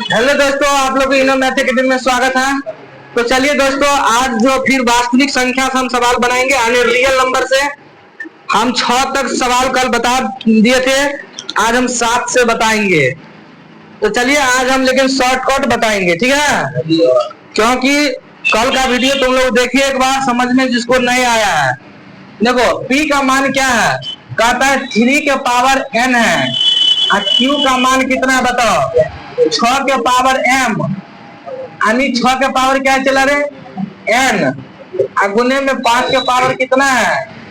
Hello दोस्तों, आप लोग को इनो मैथ अकेडमी में स्वागत है। तो चलिए दोस्तों, आज जो फिर वास्तविक संख्या से हम सवाल बनाएंगे यानी रियल नंबर से। हम 6 तक सवाल कल बता दिए थे, आज हम 7 से बताएंगे। तो चलिए आज हम लेकिन शॉर्टकट बताएंगे, ठीक है? क्योंकि कल का वीडियो तुम लोग देखिए एक बार, समझ में जिसको नहीं आया है। देखो p का मान क्या है, कहता है 3 के पावर n है। और q का मान कितना है बताओ, 6 के पावर m, यानी 6 के पावर क्या चला रे n, गुने में 5 के पावर कितना है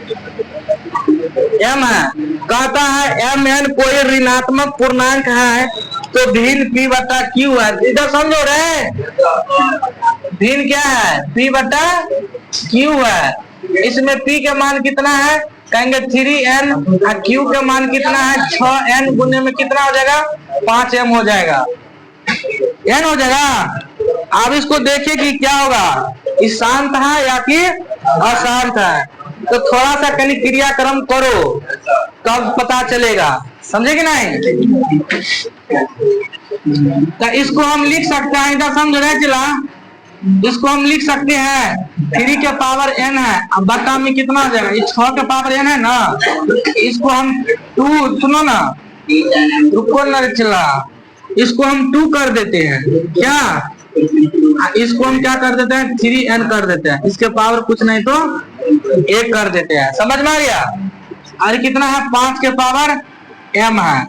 m है। कहता है m n कोई ऋणात्मक पूर्णांक है तो भिन्न p बटा q है। इधर समझो रे, भिन्न क्या है, p बटा q है। इसमें p के मान कितना है, कहेंगे 3n, और q के मान कितना है 6n, गुने में कितना हो जाएगा 5m हो जाएगा, n हो जाएगा। अब इसको देखिए कि क्या होगा, ये शांत है या कि अशांत है। तो थोड़ा सा कहीं क्रियाक्रम करो तब पता चलेगा, समझे कि नहीं? तो इसको हम लिख सकते हैं, इधर समझ रहे चला, इसको हम लिख सकते हैं 3 के पावर n है, अब बटा में कितना हो जाएगा, ये 6 के पावर n है ना, इसको हम 2, सुनो ना, रुको ना चला, इसको हम 2 कर देते हैं क्या, इसको हम क्या कर देते हैं 3n कर देते हैं, इसके पावर कुछ नहीं तो 1 कर देते हैं। समझ में आ गया? और कितना है 5 के पावर m है।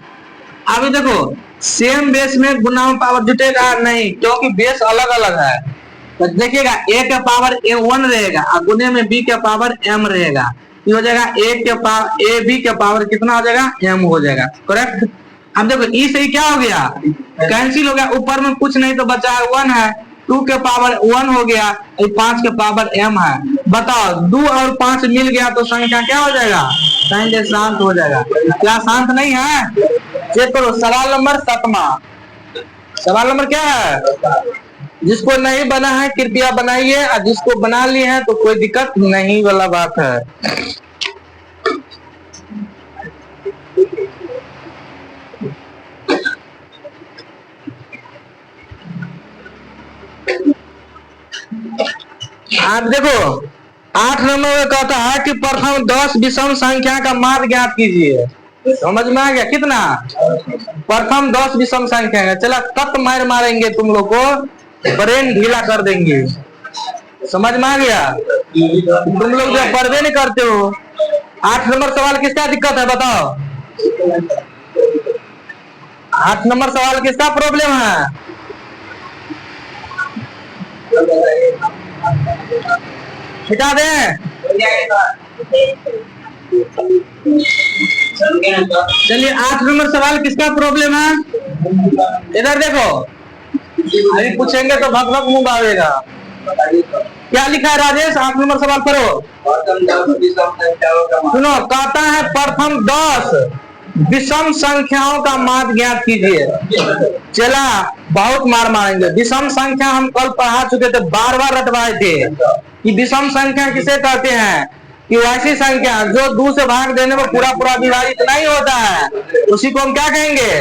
अभी देखो सेम बेस में गुना में पावर जुटेगा नहीं, क्योंकि बेस अलग अलग है। तो देखिएगा a के पावर a1 रहेगा और गुने में b के पावर m रहेगा, ये हो जाएगा a के पावर a b के पावर कितना हो जाएगा m हो जाएगा, करेक्ट। अब देखो ई से क्या हो गया, कैंसिल हो गया, ऊपर में कुछ नहीं तो बचा है 1 है, 2 के पावर 1 हो गया, 5 के पावर m है। बताओ 2 और 5 मिल गया तो संख्या क्या हो जाएगा, संख्या शांत हो जाएगा। क्या शांत नहीं है? चेक करो सवाल नंबर 7वां। सवाल नंबर क्या है, जिसको नहीं बना है कृपया बनाइए, और जिसको बना लिए हैं तो कोई दिक्कत नहीं वाला बात है। आप देखो 8 नंबर में कहता है कि प्रथम 10 विषम संख्या का माध्य ज्ञात कीजिए। समझ में आ गया? कितना, प्रथम 10 विषम संख्या है। चला कट मार मारेंगे, तुम लोग को ब्रेन ढीला कर देंगे। समझ में आ गया? तुम लोग जो पढ़वे नहीं करते हो। 8 नंबर सवाल किसका दिक्कत है बताओ, 8 नंबर सवाल किसका प्रॉब्लम है, हटा दे। चलिए 8 नंबर सवाल किसका प्रॉब्लम है, इधर देखो, अभी पूछेंगे तो भग भग मुंह आवेगा। क्या लिखा है राजेश, 8 नंबर सवाल करो। सुनो, कहता है प्रथम 10 विषम संख्याओं का माध्य ज्ञात कीजिए। चला बहुत मार मारेंगे। विषम संख्या हम कल पढ़ा चुके थे, बार रटवाए थे कि विषम संख्या किसे कहते हैं, कि वैसी संख्या जो 2 से भाग देने में पूरा पूरा विभाजित नहीं होता है, उसी को हम क्या कहेंगे,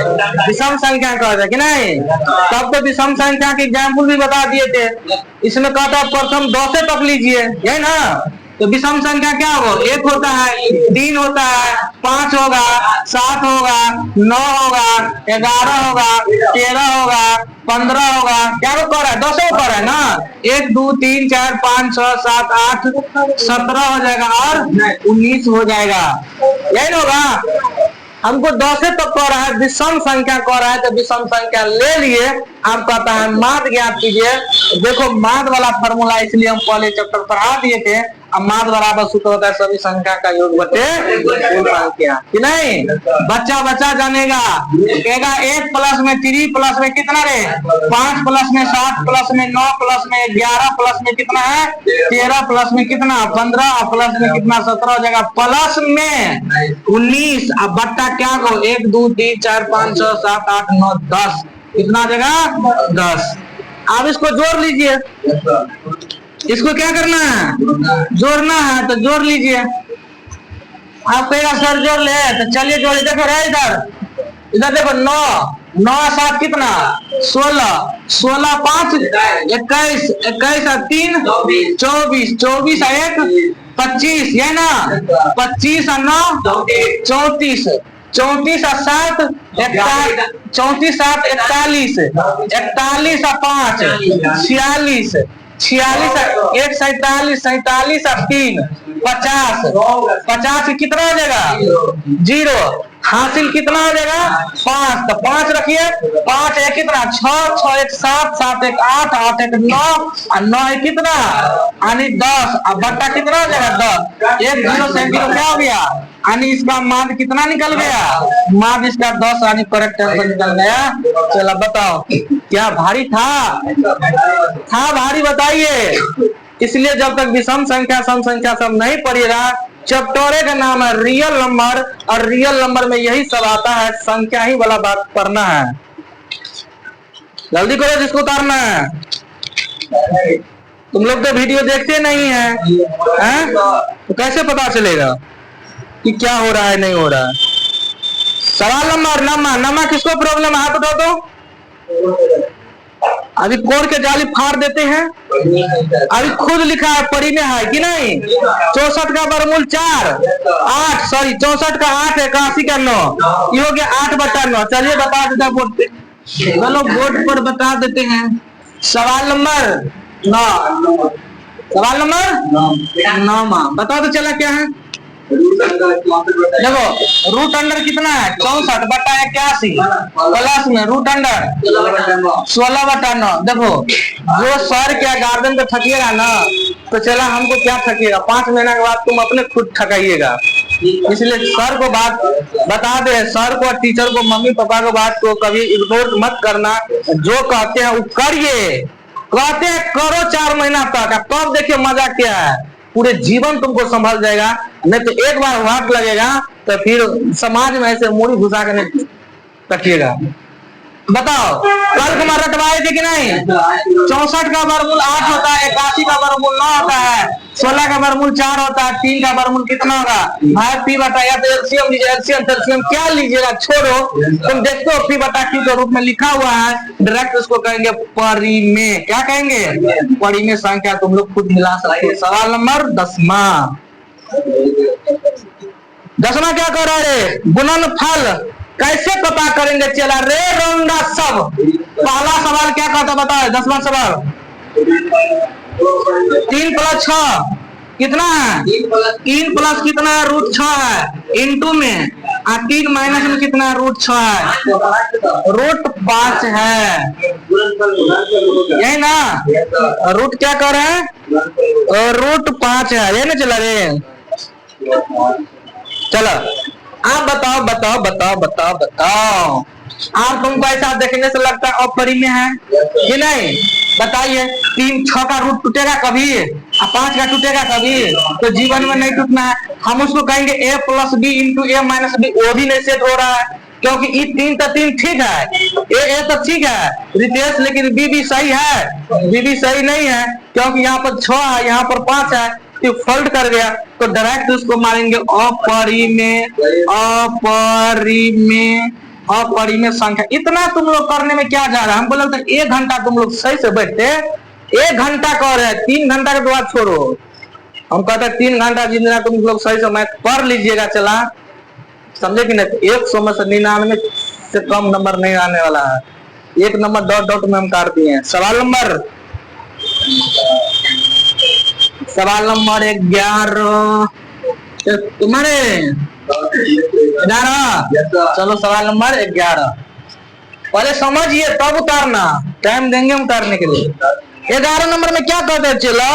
विषम संख्या कहते हैं कि नहीं। तब तो विषम संख्या के एग्जाम्पल भी बता दिए थे। इसमें कहता है प्रथम 10 से तक लीजिए, यही ना। तो विषम संख्या क्या होगा, 1 होता है, 3 होता है, 5 होगा, 7 होगा, 9 होगा, 11 होगा, 13 होगा, 15 होगा। क्या वो कर रहा है, 10 कर रहा है ना। 1 2 3 4 5 6 7 8 17 हो जाएगा और 19 हो जाएगा, यही होगा। हमको 10 तक कह रहा है, विषम संख्या कह रहा है, तो विषम संख्या ले लिए। आप कहता है माध्य ज्ञात कीजिए। देखो माध्य वाला फॉर्मूला इसलिए हम पहले चैप्टर पढ़ा दिए थे। अब माध्य बराबर सूत्र होता है सभी संख्या का योग बटे कुल संख्या, कि नहीं। बच्चा बच्चा जानेगा, कहेगा 1 प्लस में 3 प्लस में कितना रे, 5 प्लस में 7 प्लस में 9 प्लस में 11 प्लस में कितना है 13 प्लस में कितना 15 प्लस में कितना 17 हो जाएगा, प्लस में 19। अब बट्टा क्या को 1 2 3 4 5 6 7 8 9 10, कितना जगह 10। अब इसको जोड़ लीजिए, इसको क्या करना है, जोड़ना है, तो जोड़ लीजिए। आप कहेगा सर जोड़ ले, तो चलिए जोड़। देखो रे इधर, इधर देखो 9 9 7 कितना 16, 16 5 21, 21 और 3 24, 24 और 1 25, ये ना 25 और 9 34, 34 और 7 34 7 41, 41 और 5 46, 46 और 1 47, 47 और 3 50, 50 कितना हो जाएगा 0, हासिल कितना हो जाएगा 5, तो 5 रखिए, 5 एक कितना 6, 6 एक 7, 7 एक 8, 8 एक 9 और 9 एक कितना यानी 10, अब बट्टा कितना हो जाएगा 10, एक 0 से 0 क्या हो गया यानी इसका मान कितना निकल गया, मान इसका 10 यानी करेक्ट आंसर निकल गया। चलो बताओ क्या भारी था भारी, बताइए। इसलिए जब तक विषम संख्या सम संख्या सब नहीं पढ़िएगा, चैप्टर का नाम है रियल नंबर, और रियल नंबर में यही सब आता है, संख्या ही वाला बात पढ़ना है। जल्दी करो जिसको उतारना है। तुम लोग तो वीडियो देखते नहीं हैं, तो कैसे पता चलेगा कि क्या हो रहा है नहीं हो रहा है। सवाल नंबर नमा किसको प्रॉब्लम है, हाथ उठाओ तो। अभी कोड के जाली फाड़ देते हैं। अभी खुद लिखा है परी में है कि नहीं, 64 का वर्गमूल 4 8, सॉरी 64 का 8 81 का 9, ये हो गया 8/9। चलिए बता देते हैं बोर्ड पे, चलो बोर्ड पर बता देते हैं। सवाल नंबर 9, सवाल नंबर 9 बता दो चला क्या है। देखो रूट अंडर कितना है 64/81 प्लस में रूट अंडर 16/9। देखो जो सर क्या गार्डन पे ठकिएगा ना, तो चला हमको क्या ठकिएगा, 5 महीना के बाद तुम अपने खुद ठकाइएगा। इसलिए सर को बात बता दे, सर को टीचर को मम्मी पापा को बात को कभी इग्नोर मत करना। जो कहते हैं वो करिए, कहते हैं करो 4 महीना तक, तब देखिए मजा क्या है, पूरे जीवन तुमको संभल जाएगा। नहीं तो एक बार वाट लगेगा तो फिर समाज में ऐसे मूड़ी घुसा के नहीं रखिएगा। बताओ कल को रटवाए थे कि नहीं, 64 का वर्गमूल 8 होता है, 81 का वर्गमूल 9 होता है, 16 का वर्गमूल 4 होता है, 3 का वर्गमूल कितना होगा भाई पी बटा, या तो एलसीएम लीजिए, एलसीएम एलसीएम क्या लीजिएगा छोड़ो, तुम देखते हो पी बटा क्यू के रूप में लिखा हुआ है, डायरेक्ट उसको कहेंगे परी में, क्या कहेंगे परी में संख्या तुम लोग खुद मिला सकते हो। सवाल नंबर 10वां क्या कर रहा है, गुणनफल कैसे पता करेंगे, चला रे रोंगा सब। पहला सवाल क्या कहता बताओ, 10वां सवाल 3 + 6 कितना है, 3 प्लस कितना है √6 है इंटू में, 3 माइनस में कितना है √6 है, √5 है, यही ना रूट क्या कर रहे हैं √5 है, ये ना चला रे। चलो आप बताओ आप तुमको ऐसा देखने से लगता है अपरी में है कि नहीं, बताइए 3 6 का रूट टूटेगा कभी, 5 का टूटेगा कभी, तो जीवन में नहीं टूटना है। हम उसको कहेंगे a + b × a - b, वो भी नहीं सेट हो रहा है क्योंकि ये 3 तो 3 ठीक है, a तो ठीक है रितेश, लेकिन b भी सही है, b भी सही नहीं है क्योंकि यहाँ पर 6 है यहाँ पर 5 है, तो फोल्ड कर गया, तो डायरेक्ट उसको मारेंगे अपरिमेय संख्या। इतना तुम लोग करने में क्या जा रहा है, हमको लगता है 1 घंटा तुम लोग सही से बैठते, 1 घंटा कर रहे हैं, 3 घंटा के बाद छोड़ो। हम कहते हैं 3 घंटा जितना तुम लोग सही से मैथ पढ़ लीजिएगा, चला समझे कि नहीं, 100 में से 99 से कम नंबर नहीं आने वाला है, 1 नंबर डॉट डॉट में हम काट दिए हैं। सवाल नंबर 11 तुम्हारे 11, चलो सवाल नंबर 11 पहले समझिए तब उतारना, टाइम देंगे उतारने के लिए। 11 नंबर में क्या कहते हैं, चला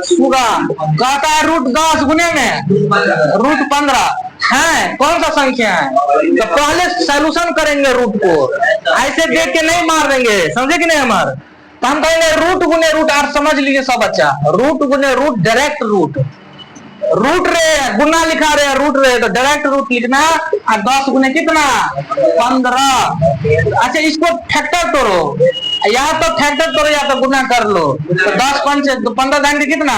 सुगा कहता है √10 गुने में √15 है, कौन सा संख्या है, तो पहले सॉल्यूशन करेंगे रूट को, ऐसे देख के नहीं मार देंगे, समझे कि नहीं हमारे, तो हम कहेंगे रूट गुने रूट, आप समझ लीजिए सब बच्चा, रूट गुने रूट डायरेक्ट रूट, रूट रे गुना लिखा रहे रूट रे तो डायरेक्ट रूट लिखना। और 10 गुने कितना 15। अच्छा इसको फैक्टर तोड़ो, या तो फैक्टर तोड़ो या तो गुना कर लो। तो 10 पंच 15 जाएंगे कितना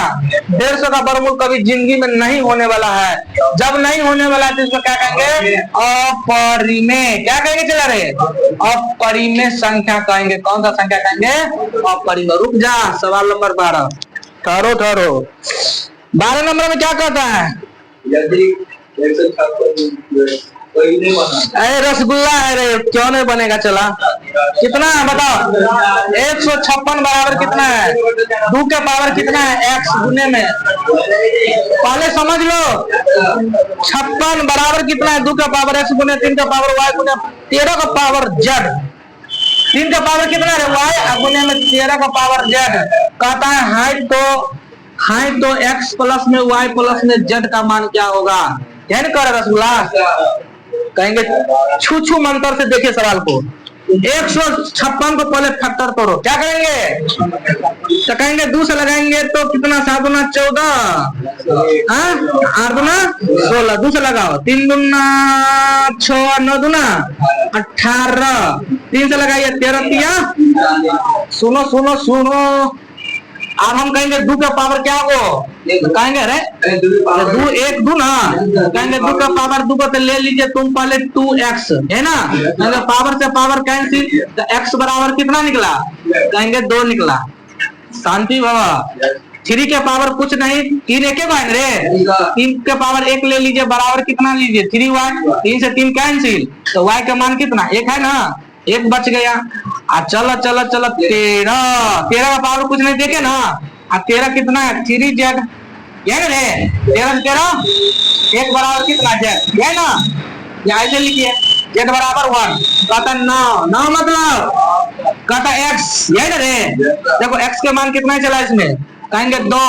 150 का वर्गमूल कभी जिंदगी में नहीं होने वाला है। जब नहीं होने वाला है तो इसको क्या कहेंगे अपरिमेय। क्या कहेंगे चला रे अपरिमेय संख्या कहेंगे। कौन सा संख्या कहेंगे अपरिमेय। रुक जा सवाल नंबर 12 ठहरो ठहरो। 12 नंबर में क्या कहता है यदि अरे रसगुल्ला है रे क्यों नहीं बनेगा। चला कितना है बताओ 156 बराबर कितना है 2 के पावर कितना है x गुने में। पहले समझ लो 56 बराबर कितना है 2 का पावर x गुने 3 का पावर y गुने 13 का पावर z। 3 का पावर कितना है y गुने में 13 का पावर z। कहता है हाइट तो x प्लस में y प्लस में z का मान क्या होगा। क्या नहीं कर रसगुल्ला कहेंगे छू छू मंत्र से देखिए सवाल को। 156 को पहले फैक्टर तोड़ो। क्या करेंगे तो कहेंगे 2 से लगाएंगे तो कितना 7 दूना 14 8 दूना 16 2 से लगाओ 3 दूना 6 9 दूना 18 3 से लगाइए 13 तिया सुनो सुनो सुनो। अब हम कहेंगे 2 का पावर क्या हो कहेंगे अरे 2 1 2 ना कहेंगे 2 का पावर 2 को तो ले लीजिए तुम पहले 2x है ना। कहेंगे पावर से पावर कैंसिल तो x बराबर कितना निकला कहेंगे 2 निकला। शांति बाबा 3 के पावर कुछ नहीं 3 एक बन रे 3 के पावर 1 ले लीजिए बराबर कितना लीजिए 3y 3 से 3 कैंसिल तो y का मान कितना 1 है ना 1 बच गया। चलो चलो चलो 13 का पावर कुछ नहीं देखे ना। 13 कितना है 3z ये ना रे 13 1 बराबर कितना z ये ना यहाँ से लिखिए z बराबर 1 कहता 9 मतलब कहता x ये ना रे। देखो x के मान कितना चला इसमें कहेंगे 2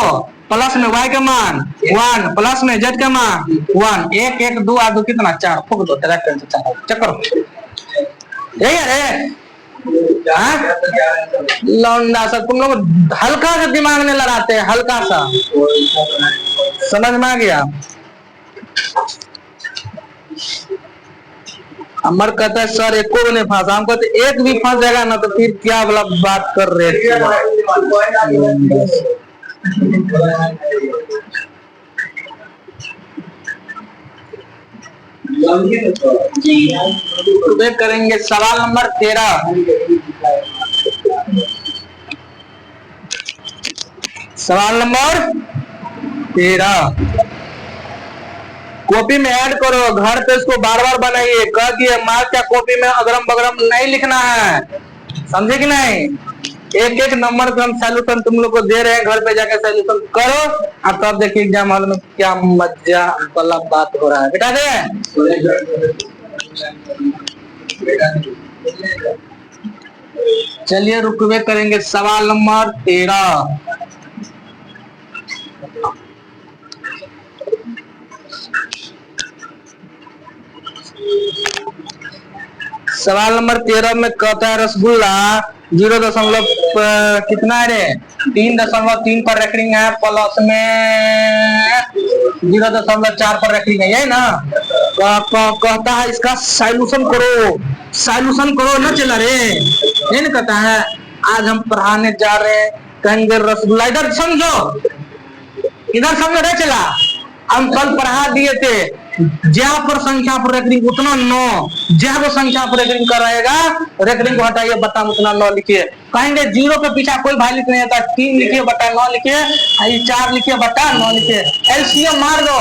प्लस में y का मान 1 प्लस में z का मान 1 1 1 2 2 कितना 4 फूक दो चक्कर यही है रे। लौंडा सा तुम लोग हल्का सा दिमाग में लड़ाते हैं हल्का सा समझ में आ गया। अमर कहता है सर एक को नहीं फंसा हमको तो एक भी फंस जाएगा ना तो फिर क्या वाला बात कर रहे थे। करेंगे सवाल नंबर 13। सवाल नंबर 13 कॉपी में ऐड करो घर पे इसको बार बार बनाइए। कह दिए मार क्या कॉपी में अगरम बगरम नहीं लिखना है समझे कि नहीं। एक एक नंबर का हम सॉल्यूशन तुम लोग को दे रहे हैं घर पे जाकर सॉल्यूशन करो और तब देखिए एग्जाम हॉल में क्या मजा वाला बात हो रहा है। बेटा दे चलिए रुकवे करेंगे सवाल नंबर 13। सवाल नंबर 13 में कहता है रसगुल्ला 0 दशमलव कितना है रे 3.3 पर रेकरिंग है प्लस में 0.4 पर रेकरिंग है यही ना। कहता है इसका सॉल्यूशन करो ना चला रे नहीं ना कहता है। आज हम पढ़ाने जा रहे हैं कहेंगे रसगुल्ला इधर समझो रे चला। हम कल पढ़ा दिए थे ज्या पर संख्या पर रेकरिंग उतना 9 ज्या पर संख्या पर रेकरिंग कर रहेगा रेकरिंग को हटाइए बता उतना 9 लिखिए। कहेंगे 0 के पीछे कोई वैल्यू नहीं आता 3 लिखिए बटा 9 लिखिए 4 लिखिए बटा 9 लिखिए। एलसीएम मार दो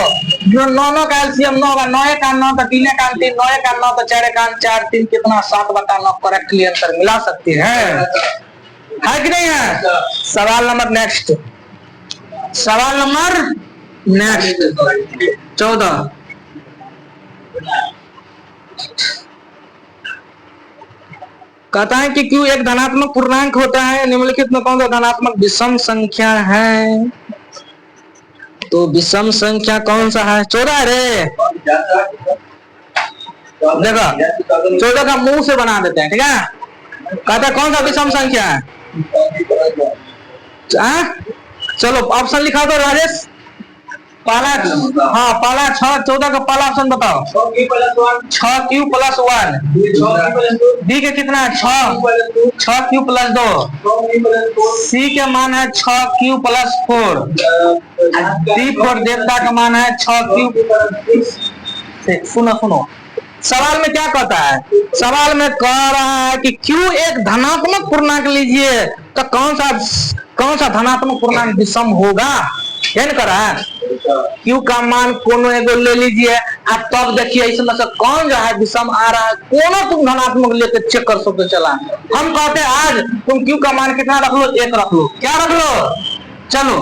जो 9 का एलसीएम 9 का 9 का 9 तो 3 का 3 9 का 9 तो 4 का 4 3 कितना 7 बटा 9 करेक्टली आंसर मिला सकते हैं है कि नहीं है। सवाल नंबर नेक्स्ट 14 कहता है कि क्यों एक धनात्मक पूर्णांक होता है निम्नलिखित में कौन सा धनात्मक विषम संख्या है। तो विषम संख्या कौन सा है 14 रे देखो 14 का मुंह से बना देते हैं ठीक है। कहता है कौन सा विषम संख्या है चलो ऑप्शन लिखा दो राजेश पहला, हाँ पहला 6 14 का पहला ऑप्शन बताओ। 6q+1 डी के कितना है 6q+2 सी के मान है 6q+4 डी फॉर देवता का मान है 6q। सुनो सवाल में क्या कहता है, सवाल में कह रहा है कि q एक धनात्मक पूर्णांक लीजिए तो कौन सा धनात्मक पूर्णांक विषम होगा, क्या कर रहा है। q का मान कोनो एगो ले लीजिए, आप तब देखिए इसमें से कौन जो है विषम आ रहा है, कोनो तुम धनात्मक लेके चेक कर सकते चला। हम कहते हैं आज तुम q का मान कितना रख लो, 1 रख लो, क्या रख लो। चलो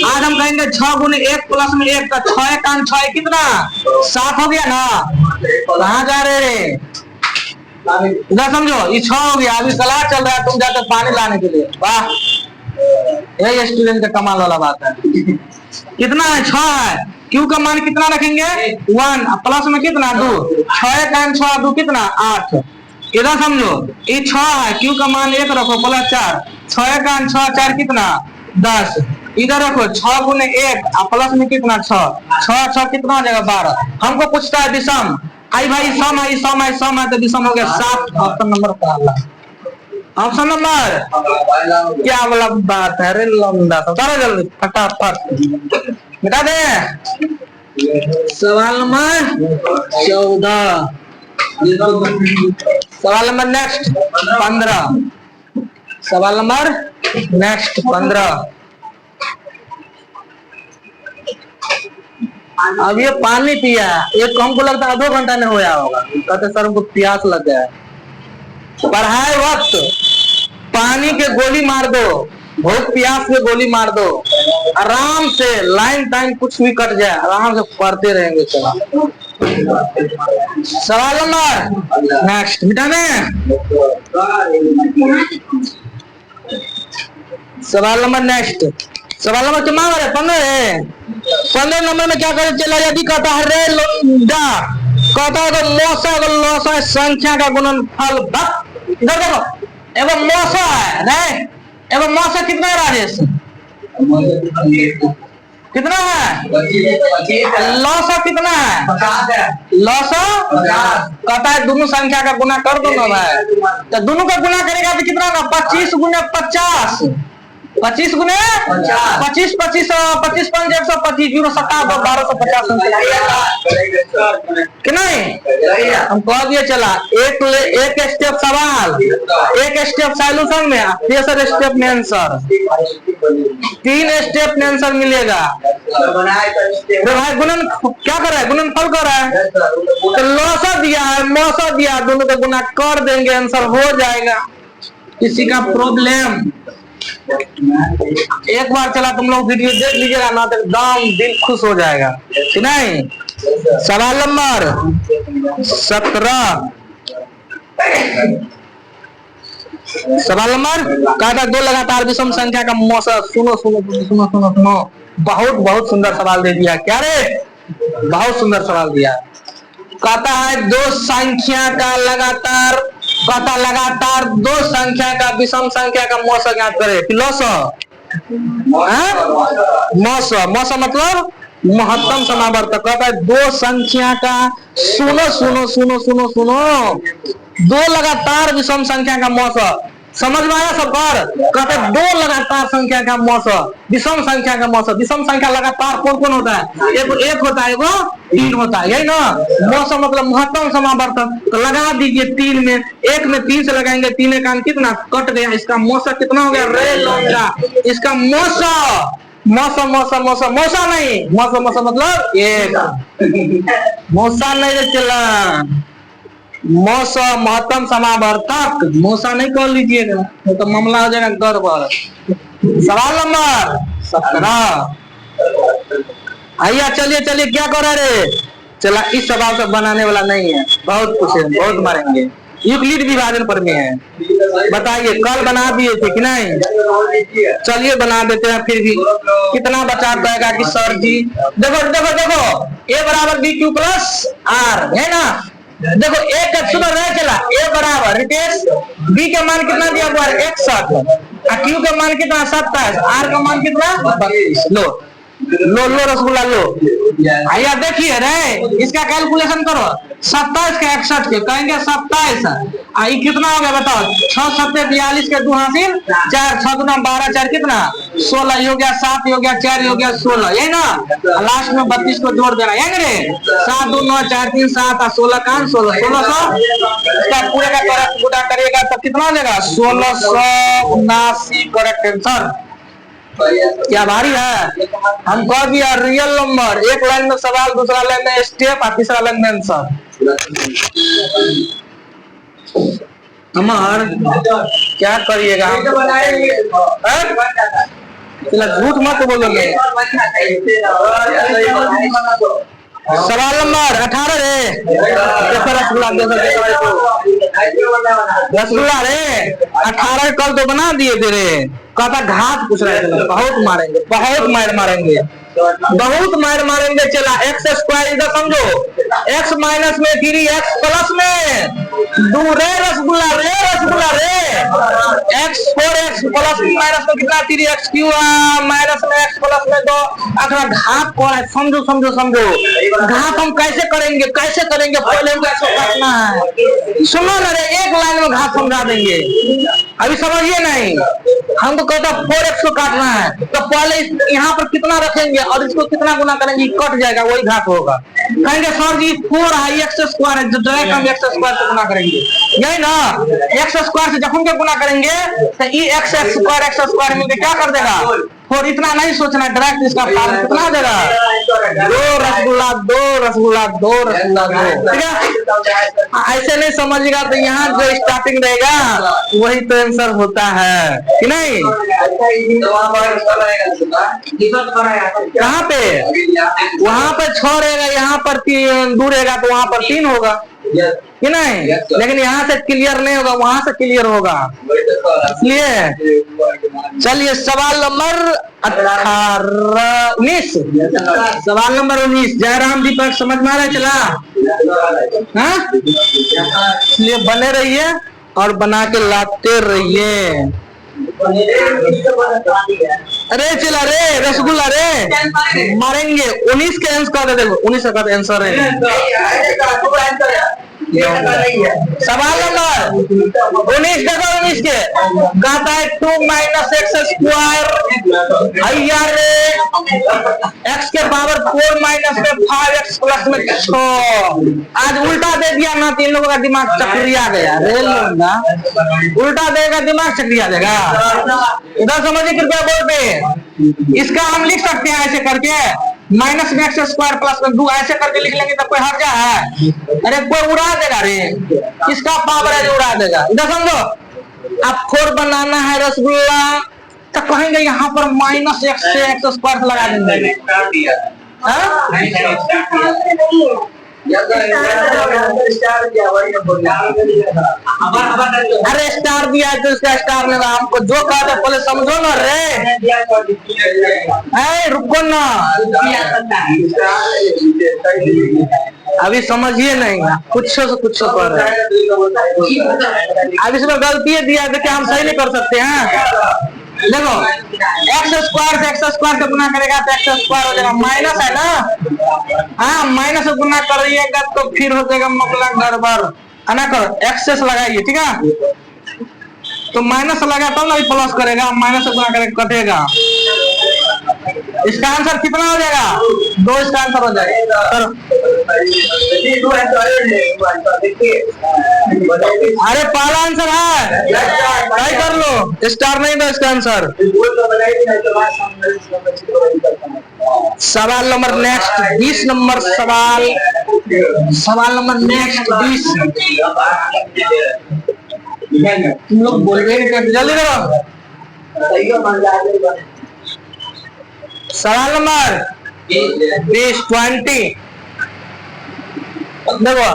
आज हम कहेंगे 6 × 1 + 1 का 6 का 6 कितना 7 हो गया ना। कहाँ जा रहे इधर समझो, ये 6 हो गया, अभी क्लास चल रहा है, तुम जाते पानी लाने के लिए। वाह, यही स्टूडेंट का कमाल वाला बात है। कितना है 6 है, q का मान कितना रखेंगे 1 प्लस में कितना 2, 6 का 6 2 कितना 8। इधर समझो ये 6 है, q का मान 1 रखो प्लस 4, 6 का 6 4 कितना 10। इधर रखो 6 × 1 प्लस में कितना 6 6 कितना हो जाएगा 12। हमको पूछता है विषम, आई भाई सम है तो विषम हो गया 7। ऑप्शन नंबर पहला, ऑप्शन नंबर क्या वाला बात है रे लंबा, सारा जल्दी फटाफट मिटा दे। सवाल नंबर 14, सवाल नंबर नेक्स्ट 15, सवाल नंबर नेक्स्ट 15। अब ये पानी पिया, एक हमको लगता है 2 घंटा नहीं होया होगा, कहते सर हमको प्यास लग गया है। पढ़ाए वक्त पानी के गोली मार दो, बहुत प्यास से गोली मार दो, आराम से लाइन टाइम कुछ भी कट जाए, आराम से पढ़ते रहेंगे। चला सवाल नंबर नेक्स्ट मिटा दें। सवाल नंबर नेक्स्ट, सवाल नंबर कितना है 15 नंबर में क्या करे चला। यदि कहता है रे लोंडा, कहता है मौसा संख्या का गुणनफल, इधर देखो एवं मौसा है रे, एवं मौसा कितना है राजेश, कितना है लौसा कितना है लौसा, कहता है दोनों संख्या का गुना कर दो ना भाई, तो दोनों का गुना करेगा तो कितना ना 25 × 50, 25 × 25 25 25 5 125 0 7 1250 कि नहीं। हम कह दिए चला एक स्टेप सवाल, एक स्टेप सॉल्यूशन में, तीसरा स्टेप में आंसर, 3 स्टेप में आंसर मिलेगा। तो भाई गुणन क्या कर रहा है, गुणनफल कर रहा है, तो लौसा दिया है मौसा दिया, दोनों का गुना कर देंगे आंसर हो जाएगा। किसी का प्रॉब्लम एक बार चला तुम लोग वीडियो देख लीजिएगा ना तो एकदम दिल खुश हो जाएगा कि नहीं। सवाल नंबर 17, सवाल नंबर कहा 2 लगातार विषम संख्या का मौसा। सुनो बहुत सुंदर सवाल दे दिया, क्या रे बहुत सुंदर सवाल दिया। कहता है 2 संख्या का लगातार, कहता लगातार 2 संख्या का विषम संख्या का मौसा ज्ञात करे। मौसा मतलब महत्तम समावर्तक। कहता है 2 संख्या का, सुनो 2 लगातार विषम संख्या का मौसा, समझ में आया सब पर। कहते हैं 2 लगातार संख्या का मौसा, विषम संख्या का मौसा। विषम संख्या लगातार कौन होता है, एक होता है, एगो 3 होता है, यही ना। मौसा मतलब महत्तम समावर्तक, तो लगा दीजिए 3 में, 1 में 3 से लगाएंगे, 3 का कितना कट गया, इसका मौसा कितना हो गया रे लौंडा, इसका मौसा नहीं, मौसा मतलब एक, मौसा नहीं चला, मौसा महत्तम समावर्तक, मौसा नहीं कर लीजिएगा तो मामला हो जाएगा गड़बड़। सवाल नंबर 17, आइए चलिए क्या कर रहे रे, चला इस सवाल से बनाने वाला नहीं है, बहुत कुछ है, बहुत मारेंगे। यूक्लिड विभाजन पर में है, बताइए कल बना दिए थे कि नहीं, चलिए बना देते हैं। फिर भी कितना बचा पाएगा कि सर जी देखो a बराबर BQ + R है ना। देखो एक सुबह रह चला a बराबर रितेश, b का मान कितना दिया हुआ है 61, q का मान कितना 27, r का मान कितना 32। लो लो लो रसगुल्ला लो। भैया देखिए रे, इसका कैलकुलेशन करो, 27 के 61 के कहेंगे 27, ये कितना हो गया बताओ, 6 7 42 के 2 हासिल 4, 6 दूना 12, 4 कितना 16 हो गया, 7 हो गया, 4 हो गया 16, यही ना, लास्ट में 32 को जोड़ देना, यही रे, 7 2 9 4 3 7 और 16 का 16, 1600, इसका पूरे का करेक्ट गुना करिएगा तो कितना हो जाएगा 1679 करेक्ट आंसर। क्या भारी है, हम कह दिया रियल नंबर, एक लाइन में सवाल, दूसरा लाइन में स्टेप और तीसरा लाइन में आंसर। हमार क्या करिएगा, झूठ मत बोलोगे। सवाल नंबर 18 रे, रसगुल्ला रे 18 कल तो बना दिए थे रे, कहता घात पूछ रहे थे, बहुत मारेंगे, बहुत मार मारेंगे, बहुत मार मारेंगे। चला एक्स स्क्वायर इधर समझो, एक्स माइनस में 3x प्लस में 2 रे रसगुल्ला रे, रसगुल्ला रे, x 4x प्लस माइनस में कितना 3x क्यों माइनस में x प्लस में 2, अगर घात कौन है समझो समझो समझो, घात हम कैसे करेंगे, कैसे करेंगे, पहले हमको ऐसे काटना है, सुनो ना रे, एक लाइन में घात समझा देंगे, अभी समझिए नहीं, हमको कहता 4x को काटना है, तो पहले यहाँ पर कितना रखेंगे और इसको कितना गुना करेंगे, कट जाएगा, वही घात होगा। कहेंगे सर जी 4 है x स्क्वायर है, जो डायरेक्ट हम x स्क्वायर से गुना करेंगे, यही ना, x स्क्वायर से जब हम गुना करेंगे तो ये x स्क्वायर मिलकर क्या कर देगा, और इतना नहीं सोचना, डायरेक्ट इसका पालन कितना देगा, 2 रसगुल्ला 2 रसगुल्ला 2 रसगुल्ला 2, ठीक है। ऐसे नहीं समझिएगा तो यहाँ जो स्टार्टिंग रहेगा वही तो आंसर होता है कि नहीं। कहाँ पे, वहां पर 6 रहेगा, यहाँ पर 2 रहेगा, तो वहां पर 3 होगा कि नहीं, लेकिन यहाँ से क्लियर नहीं होगा, वहां से क्लियर होगा, इसलिए चलिए सवाल नंबर 19, सवाल नंबर 19, जयराम दीपक समझ में आ रहा है, चला हाँ, इसलिए बने रहिए और बना के लाते रहिए। अरे चला रे रसगुल्ला रे मारेंगे, 19 के आंसर कर दे, देखो 19 का आंसर है। सवाल नंबर 19 देखो, 19 के कहता है 2 माइनस एक्स स्क्वायर, भैया रे x के पावर 4 माइनस में 5x प्लस में 6, आज उल्टा दे दिया ना, तीन लोगों का दिमाग चक्रिया गया, रेल लूंगा उल्टा देगा, दिमाग चक्रिया देगा, इधर समझिए कृपया बोर्ड पे, इसका हम लिख सकते हैं ऐसे करके, माइनस में एक्स स्क्वायर प्लस में 2 ऐसे करके लिख लेंगे तो कोई हर्जा है, अरे कोई उड़ा देगा रे, किसका पावर है जो उड़ा देगा, इधर समझो, अब 4 बनाना है रसगुल्ला तो कहेंगे यहाँ पर माइनस एक्स से एक्स स्क्वायर लगा देंगे, अरे स्टार दिया है तो इसका स्टार लेगा, हमको जो कहते पहले समझो ना रे, रुको ना, अभी समझिए नहीं, कुछ से कुछ कर रहे हैं, अब इसमें गलती दिया देखिए, हम सही नहीं कर सकते हैं। देखो एक्स स्क्वायर से गुना करेगा तो एक्स स्क्वायर हो जाएगा, माइनस है ना, हाँ माइनस से गुना करिएगा तो फिर हो जाएगा मतलब गड़बड़ है ना, करो एक्सेस लगाइए, ठीक है, तो माइनस लगा तब ना प्लस करेगा, माइनस से गुना करेगा कटेगा, इसका आंसर कितना हो जाएगा 2, इसका आंसर हो जाएगा, अरे पहला आंसर है, ट्राई कर लो, स्टार नहीं था इसका आंसर। सवाल नंबर नेक्स्ट 20 नंबर सवाल, सवाल नंबर नेक्स्ट 20, तुम लोग बोल रहे हैं जल्दी करो, सवाल नंबर 20 देखो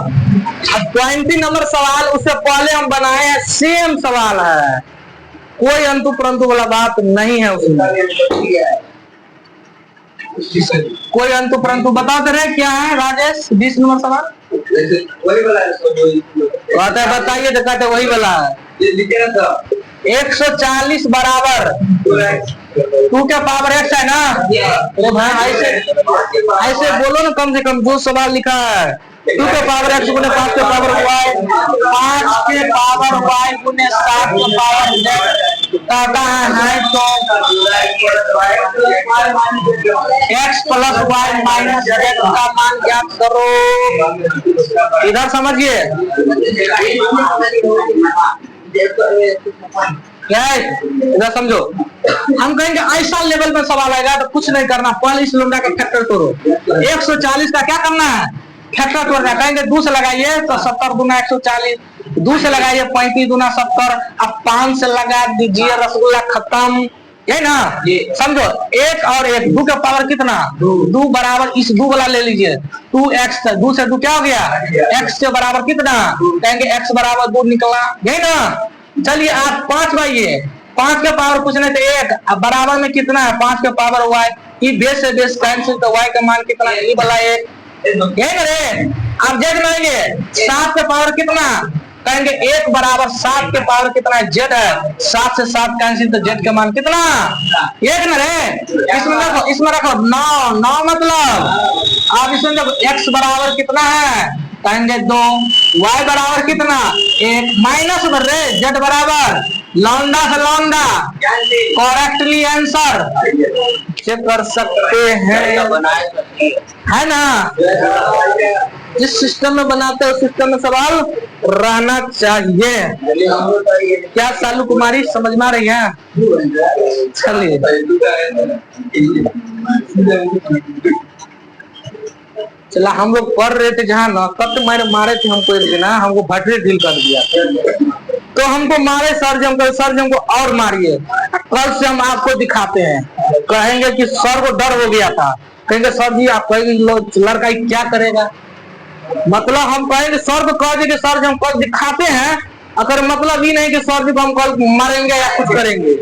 20 नंबर सवाल, उससे पहले हम बनाए हैं सेम सवाल है, कोई अंतु परंतु वाला बात नहीं है उसमें, कोई अंतु परंतु बताते रहे क्या है राजेश, 20 नंबर सवाल वही वाला है, बताइए तो कहते वही वाला है, 140 बराबर 2 के पावर x है ना। अरे भाई ऐसे बोलो ना, कम से कम जो सवाल लिखा है 2 के पावर x गुने 5 के पावर y, 5 के पावर y गुने 7 के पावर z काटा है तो x plus y minus z का मान ज्ञात करो। इधर समझिए क्या है, इधर समझो। हम कहेंगे ऐसा लेवल में सवाल आएगा तो कुछ नहीं करना, पहले इस लंबा का फैक्टर करो। 140 का क्या करना है, फैक्टर तोड़ना। कहेंगे 2 से लगाइए तो 70 गुना 140, 2 से लगाइए 35 गुना 70, अब 5 से लगा दीजिए, रसगुल्ला खत्म, है ना। समझो 1 और 1 2 का पावर कितना 2 बराबर इस 2 वाला ले लीजिए 2x, 2 से 2 क्या हो गया x के बराबर कितना, कहेंगे x बराबर 2 निकला, है ना। चलिए आप 5 भाइये, 5 के पावर कुछ नहीं तो 1, अब बराबर में कितना है 5 के पावर y, ई बेस से बेस कैंसिल तो y का मान कितना, ई वाला 1, है ना रे। आप जेड मानेंगे 7 के पावर कितना, कहेंगे 1 बराबर 7 के पावर कितना है z है, 7 से 7 कैंसिल तो z का मान कितना 1 ना रे। इसमें रखो 9 मतलब आप इसमें जब x बराबर कितना है, कहेंगे 2, y बराबर कितना 1, माइनस उधर रे z बराबर लौंडा से लौंडा, करेक्टली आंसर चेक कर सकते हैं, है ना। जिस सिस्टम में बनाते हैं उस सिस्टम में सवाल रहना चाहिए। क्या सालू कुमारी समझ में आ रही है। चलिए चला, हम लोग पढ़ रहे थे जहाँ ना कट मारे थे हमको एक दिन, हमको भटरी ढील कर दिया तो हमको मारे सर जी, हमको और मारिए। कल से हम आपको दिखाते हैं, कहेंगे कि सर को डर हो गया था, कहेंगे सर जी आप कहेंगे लड़का क्या करेगा, मतलब हम कहेंगे सर को कह देंगे सर जी हम कल दिखाते हैं, अगर मतलब ही नहीं कि सर जी को हम कल मारेंगे या कुछ करेंगे।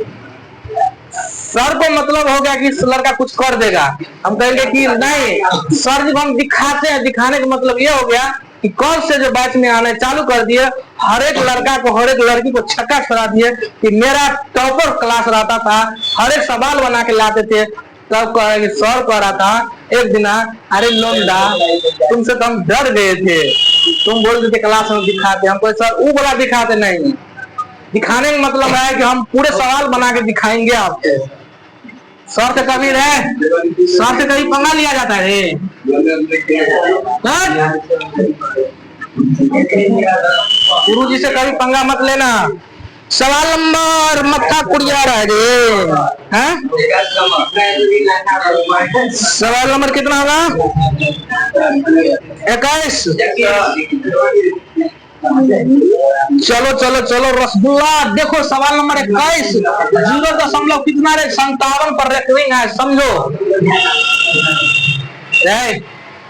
सर को मतलब हो गया कि लड़का कुछ कर देगा, हम कहेंगे कि नहीं सर जी को हम दिखाते हैं, दिखाने का मतलब ये हो गया कि कल से जो बैच में आने चालू कर दिए, हर एक लड़का को हर एक लड़की को छक्का छोड़ा दिए कि मेरा टॉपर क्लास रहता था, हर एक सवाल बना के लाते थे। तब सर कह रहा था एक दिन, अरे लोंडा तुमसे तो हम डर गए थे, तुम बोलते थे क्लास में दिखाते, हमको सर वो बोला दिखाते नहीं, दिखाने का मतलब है कि हम पूरे सवाल बना के दिखाएंगे आपको। सर से कभी रहे, सर से कभी पंगा लिया जाता है गुरु जी से कभी पंगा मत लेना। सवाल नंबर मक्का कुड़िया रहा है, सवाल नंबर कितना होगा 21। चलो चलो चलो रसगुल्ला देखो, सवाल नंबर 21 0 कितना रे 57 पर रेकरिंग है, समझो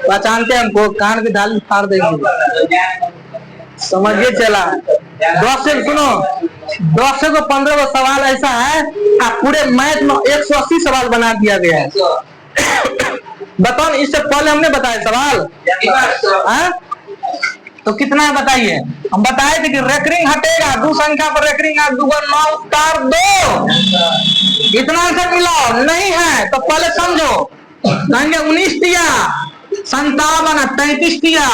पहचानते हमको, कान की ढाल फाड़ देंगे, समझिए। चला 10 से सुनो, 10 से 15 सवाल ऐसा है, पूरे मैथ में 180 सवाल बना दिया गया है। बताओ इससे पहले हमने बताया सवाल तो कितना है बताइए, हम बताए थे कि रेकरिंग हटेगा, 2 संख्या पर रेकरिंग है, 2 9 उतार 2, इतना आंसर मिला नहीं है तो पहले समझो, कहेंगे 19 दिया, 57 33 दिया,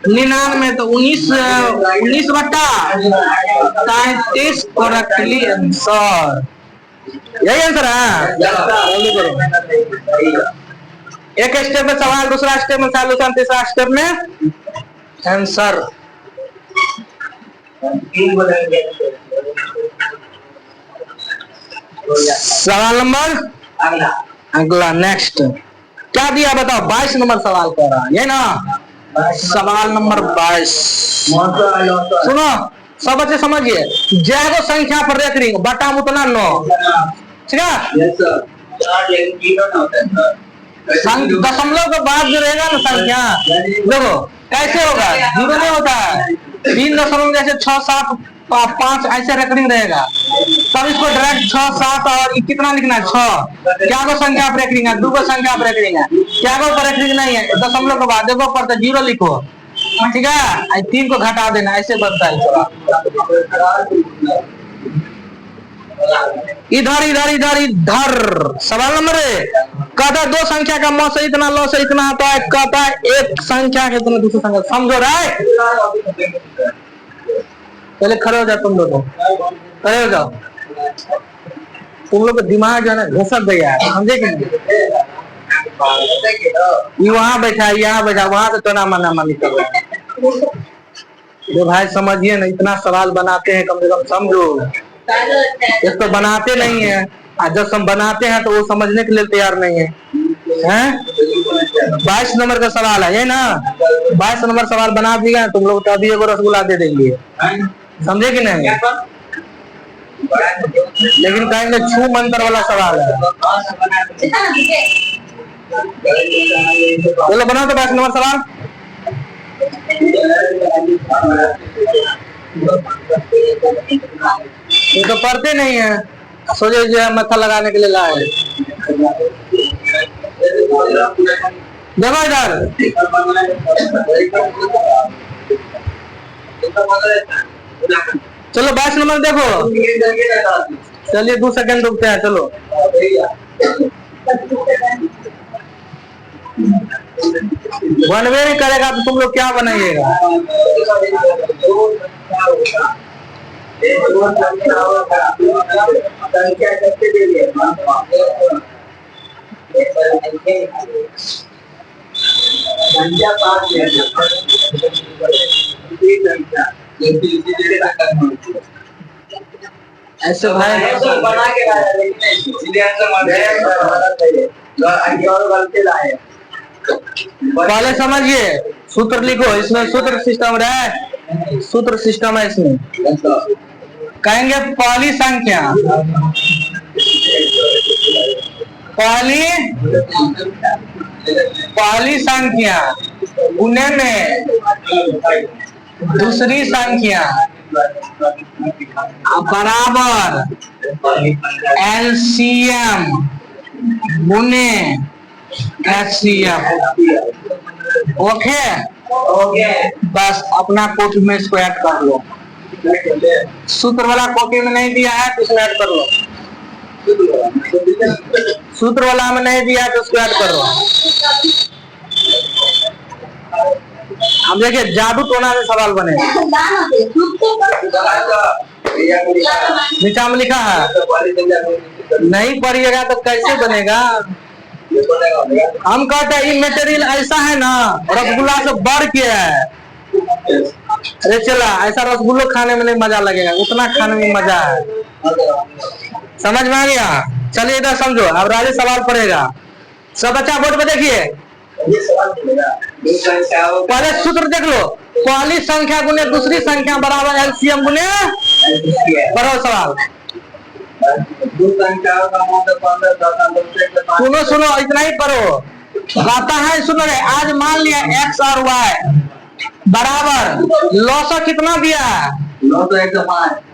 99 तो 19 बटा 33 करेक्टली आंसर, यही आंसर है। एक स्टेप में सवाल, दूसरा स्टेप में सॉल्यूशन, तीसरा स्टेप में आंसर। सवाल नंबर अगला नेक्स्ट क्या दिया बताओ, 22 नंबर सवाल कह रहा है ना, सवाल नंबर 22 सुनो सब बच्चे समझिए, जैगो संख्या पर रेकरिंग बटा उतना 9, ठीक है। दशमलव के बाद जो रहेगा ना संख्या, देखो कैसे होगा, 0 नहीं होता है, 3 दशमलव जैसे 6 7 5 ऐसे रेकरिंग रहेगा, तब इसको डायरेक्ट 6 7 और कितना लिखना है 6, क्या को संख्या पर रेकरिंग है, 2 को संख्या पर रेकरिंग है, क्या को पर रेकरिंग नहीं है, दशमलव के बाद देखो पर 0 लिखो, ठीक है, 3 को घटा देना, ऐसे बनता है। इधर इधर इधर इधर। सवाल नंबर कहता है 2 संख्या का मौ से इतना लौ से इतना आता है। कहता है 1 संख्या के इतना दूसरी संख्या। समझो रहे? पहले खड़े हो जाओ तुम लोग, खड़े हो जाओ। तुम लोग का दिमाग जो है ना घसक गया है, समझे कि नहीं? ये वहां बैठा है, यहाँ बैठा, वहां से तो ना मना मानी कर रहा है। जो भाई समझिए ना, इतना सवाल बनाते हैं, कम से कम समझो। इसको बनाते नहीं है, जब हम बनाते हैं तो वो समझने के लिए तैयार नहीं है, हैं? 22 नंबर का सवाल है ये ना। 22 नंबर सवाल बना दिया तुम लोग, तो अभी एगो रसगुल्ला दे देंगे, समझे कि नहीं? लेकिन कहेंगे छू मंत्र वाला सवाल है। चलो बनाओ तो 22 नंबर सवाल। ये तो पढ़ते नहीं है, सोचे जो है मत्था लगाने के लिए लाए। देखो इधर, चलो 22 नंबर देखो। चलिए 2 सेकंड रुकते हैं, चलो। बनवे नहीं करेगा तो तुम लोग क्या बनाइएगा? ऐसे भाई बना के पहले समझिए, सूत्र लिखो। इसमें सूत्र सिस्टम रहे, सूत्र सिस्टम है इसमें। कहेंगे पहली संख्या, पहली संख्या गुने में दूसरी संख्या बराबर एलसीएम गुने एचसीएफ। ओके, बस अपना कॉपी में इसको ऐड कर लो। सूत्र वाला कॉपी में नहीं दिया है तो इसमें ऐड कर लो। सूत्र वाला में नहीं दिया है तो उसको ऐड करो। हम देखिए जादू टोना में सवाल बने। नीचा में लिखा है, नहीं पढ़िएगा तो कैसे बनेगा? हम कहते हैं ये मटेरियल ऐसा है ना, रसगुल्ला से बढ़ के है। अरे चला, ऐसा रसगुल्लो खाने में नहीं मजा लगेगा, उतना खाने में मजा है। समझ में आ गया? चलिए इधर समझो, अब राजे सवाल पढ़ेगा। सब बच्चा बोर्ड पे देखिए, पहले सूत्र देख लो। पहली संख्या गुने दूसरी संख्या बराबर एलसीएम गुने। पढ़ो सवाल। सुनो सुनो, इतना ही पढ़ो। कहता है, सुनो रे, आज मान लिया एक्स और वाई बराबर लौसा कितना दिया?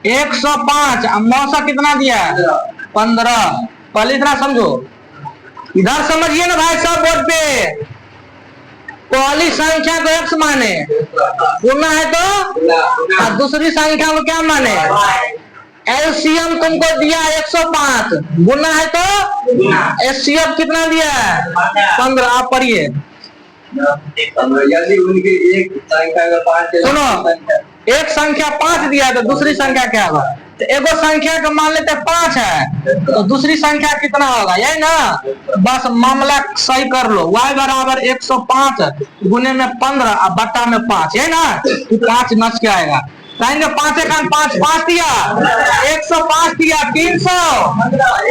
105। मौसा कितना दिया? 15। पहले इतना समझो, इधर समझिए ना भाई सब बोर्ड पे। पहली संख्या को एक्स माने, गुना है तो, और दूसरी संख्या को क्या माने? एलसीएम तुमको दिया 105, गुना है तो एचसीएफ कितना दिया? 15। आप पढ़िए। सुनो, एक संख्या 5 दिया तो दूसरी संख्या क्या होगा? तो एगो संख्या का मान लेते 5 है तो दूसरी संख्या कितना होगा? यही ना, बस मामला सही कर लो। y बराबर 105 गुने में 15 और बट्टा में 5, है ना, तो 5 नच के आएगा। कहेंगे 5 का 5 5 दिया, 105 दिया, 300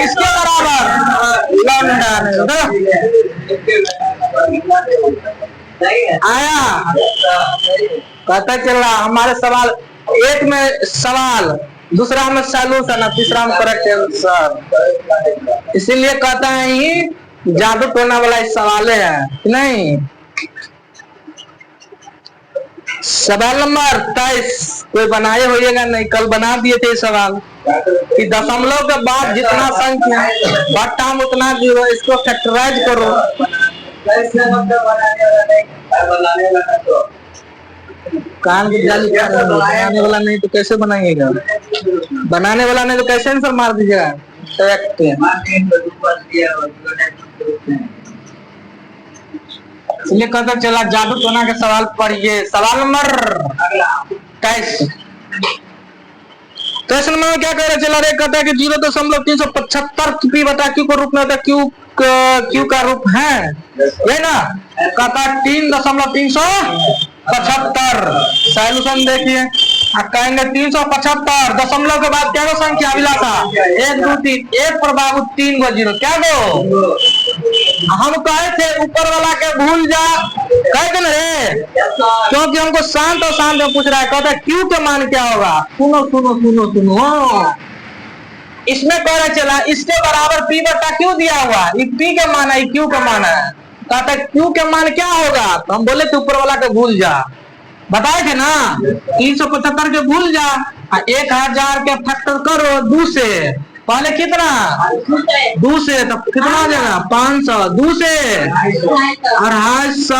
इसके बराबर आया। पता चल रहा हमारे सवाल, एक में सवाल, दूसरा में सॉल्यूशन, तीसरा में करेक्ट आंसर। इसीलिए कहता है ये जादू टोना वाला सवाल है नहीं। सवाल नंबर 23 कोई बनाए होइएगा नहीं, कल बना दिए थे सवाल कि दशमलव के बाद जितना संख्या बट्टा में उतना जीरो, इसको फैक्टराइज करो। कान की जाली बनाने वाला नहीं तो कैसे बनाइएगा? बनाने वाला ने तो कैसे आंसर मार दीजिएगा। इसलिए कहता चला जादू टोना के सवाल पढ़िए। सवाल नंबर 23। प्रश्न में क्या कह रहे चला रे, कहता है कि 0.375 पी बटा क्यू को रूप में होता है, क्यू का रूप है ये ना, कहता 3.375। सॉल्यूशन देखिए, कहेंगे 375 दशमलव के बाद क्या गो संख्या अभिलाषा 1 2 3, 1 पर बाबू 3 गो 0 क्या गो। हम कहे थे ऊपर वाला के भूल जा, कहे थे ना रे, क्योंकि हमको शांत और शांत में पूछ रहा है। कहता है क्यू के मान क्या होगा। सुनो सुनो सुनो सुनो, इसमें कह रहा चला इसके बराबर पी बटा क्यू दिया हुआ, ये पी का मान है, क्यू का मान है। कहता है क्यू के मान क्या होगा, तो हम बोले थे ऊपर वाला के भूल जा, बताए थे ना 375 के भूल जा, 1000 के फैक्टर करो 2 से, पहले कितना 2 से, तब कितना हो जाएगा 500, 2 से 250,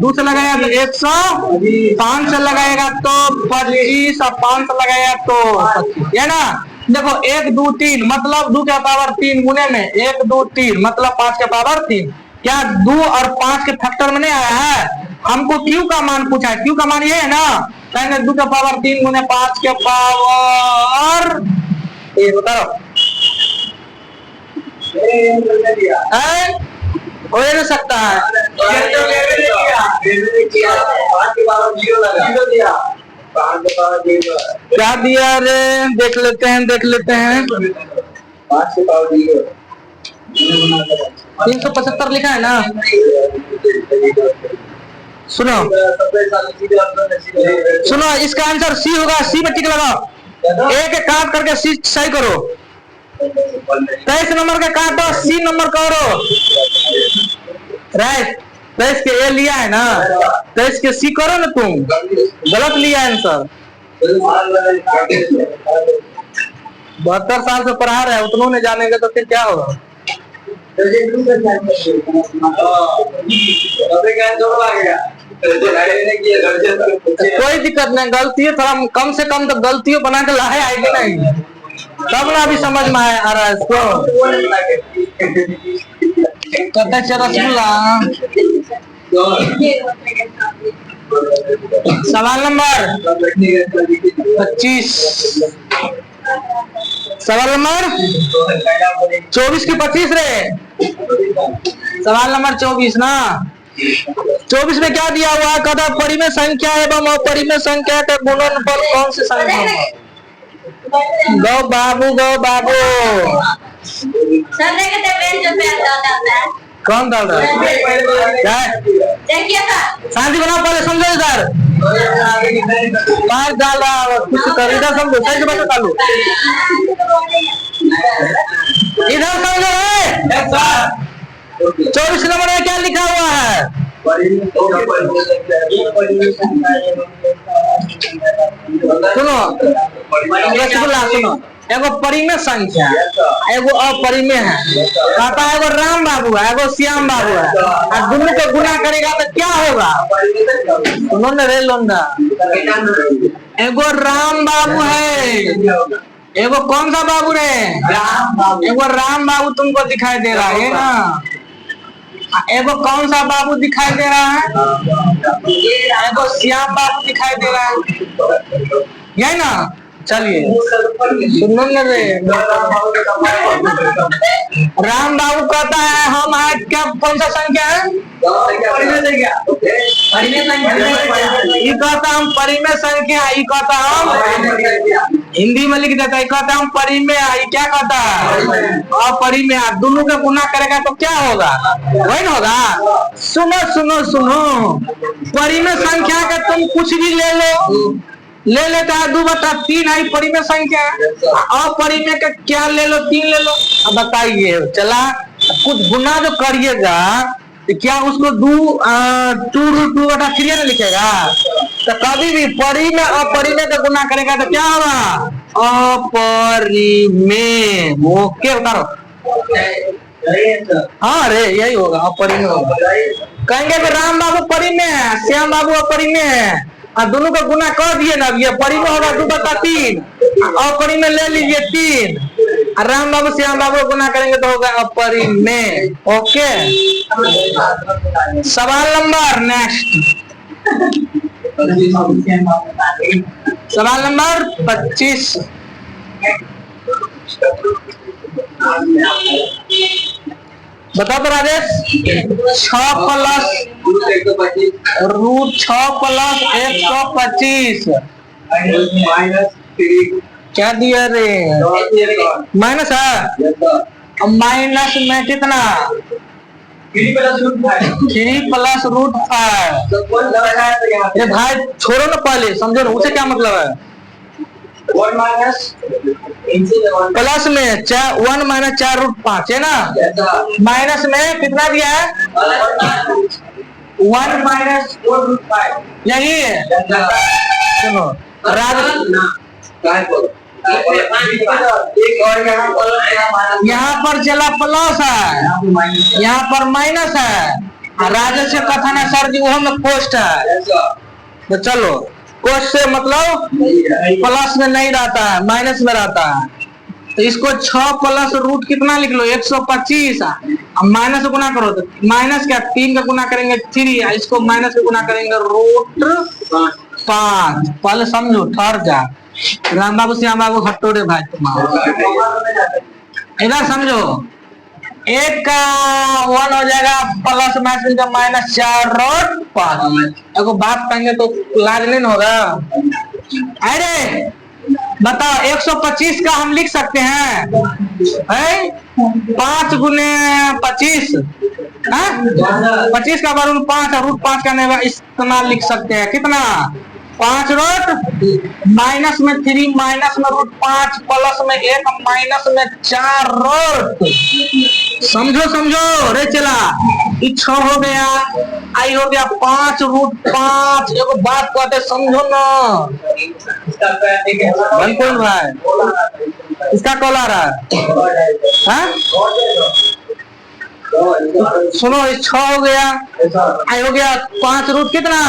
2 से लगाएगा तो 100, 5 से लगाएगा तो 25 और 5 से लगाएगा तो 25, है ना। देखो 1 2 3 मतलब 2 के पावर 3 गुने में 1 2 3 मतलब 5 के पावर 3, क्या 2 और 5 के फैक्टर में नहीं आया है। हमको क्यू का मान पूछा है, क्यू का मान ये है ना, कहेंगे 2 के पावर 3 गुने 5 के पावर, ये बताओ हो नहीं सकता है। क्या दिया रे, देख लेते हैं 375 लिखा है ना। सुनो सुनो, इसका आंसर सी होगा, सी में टिक लगाओ, एक काट करके सी सही करो, 23 नंबर का काटो, सी नंबर करो राइट। 23 के ए लिया है ना, 23 के सी करो ना, तुम गलत लिया आंसर। 72 साल से पढ़ा रहे हैं, उतनों ने जानेंगे तो फिर क्या होगा। कोई दिक्कत नहीं, गलती है थोड़ा कम से कम तो गलतियों बना के लाए आएगी नहीं, तब ना अभी समझ में आ रहा है इसको। कहते चलो सवाल नंबर 25, सवाल नंबर 24 की 25 रे, सवाल नंबर 24 ना। 24 में क्या दिया हुआ है, कहता परिमेय संख्या एवं अपरिमेय संख्या का गुणनफल कौन सी संख्या है। गो बाबू कौन डाल रहा है, शांति बनाओ पहले, समझो इधर पाँच डाल रहा है, कुछ कर इधर समझो, सही से बता चालू इधर समझो है। 24 नंबर में क्या लिखा हुआ है, सुनो सुनो, एगो परिमेय संख्या एगो अपरिमेय है, कहता है एगो राम बाबू है एगो श्याम बाबू है, और दोनों को गुना करेगा तो क्या होगा। सुनो न रे लोंडा, एगो राम बाबू है, एगो कौन सा बाबू रे, एगो राम बाबू तुमको दिखाई दे रहा है ना, एगो कौन सा बाबू दिखाई दे रहा है, एगो श्याम बाबू दिखाई दे रहा है, यही ना। चलिए सुनो न रे, राम बाबू कहता है हम आज क्या कौन सा संख्या है, ये कहता हम परिमेय संख्या, ये कहता हम हिंदी में लिख देता है, कहता हम परिमेय, ये क्या कहता है अपरिमेय, दोनों का गुना करेगा तो क्या होगा, वही ना होगा। सुनो सुनो सुनो, परिमेय संख्या का तुम कुछ भी ले लो, ले लेता है 2/3 है परिमेय संख्या, अपरिमेय का क्या ले लो 3 ले लो। अब बताइए चला कुछ गुना जो करिएगा तो क्या उसको 2/3 ना लिखेगा, तो कभी भी परिमेय अपरिमेय का गुना करेगा तो क्या होगा अपरिमेय। ओके उतारो, हाँ रे यही होगा अपरिमेय होगा। कहेंगे कि राम बाबू परिमेय है, श्याम बाबू अपरिमेय है, दोनों का गुना कर दिए ना, ये परी में होगा 2 बटा 3 और परी में ले लीजिए 3, राम बाबू श्याम बाबू गुना करेंगे तो होगा अपरी में। ओके, सवाल नंबर नेक्स्ट, सवाल नंबर 25। बताओ तो राजेश, 6 प्लस √6 + 125 क्या दिया रे? माइनस है, अब माइनस में कितना? 3 + √5। ये भाई छोड़ो ना, पहले समझो ना उसे क्या मतलब है। 1 प्लस में 1 - 4√5 है ना, माइनस में कितना दिया है? 1 - 4√5 यही है। सुनो यहाँ पर चला प्लस है, यहाँ पर माइनस है। राजेश से कथन है सर जी वो में कोष्ट है, तो चलो कोष्ट से मतलब प्लस में नहीं रहता है, माइनस में रहता है। तो इसको 6 प्लस रूट कितना लिख लो 125, माइनस से गुना करो तो माइनस क्या 3 का गुना करेंगे 3, इसको माइनस से गुना करेंगे √5। पहले समझो, ठहर जा राम बाबू श्याम बाबू, हटो रे भाई इधर समझो। 1 का 1 हो जाएगा प्लस माइनस 4√5। अगर बात कहेंगे तो लाज नहीं होगा। अरे बताओ 125 का हम लिख सकते हैं 5 गुने 25, 25 का वर्ग 5 और √5 का नहीं, इतना लिख सकते हैं। कितना? 5 रूट माइनस में 3 माइनस में √5 प्लस में 1 माइनस में 4 रूट। समझो समझो रे चला, 6 हो गया, आई हो गया 5 √5। एगो बात कहते समझो ना बिल्कुल भाई, इसका कॉल आ रहा है। सुनो 6 हो गया, आई हो गया 5 रूट कितना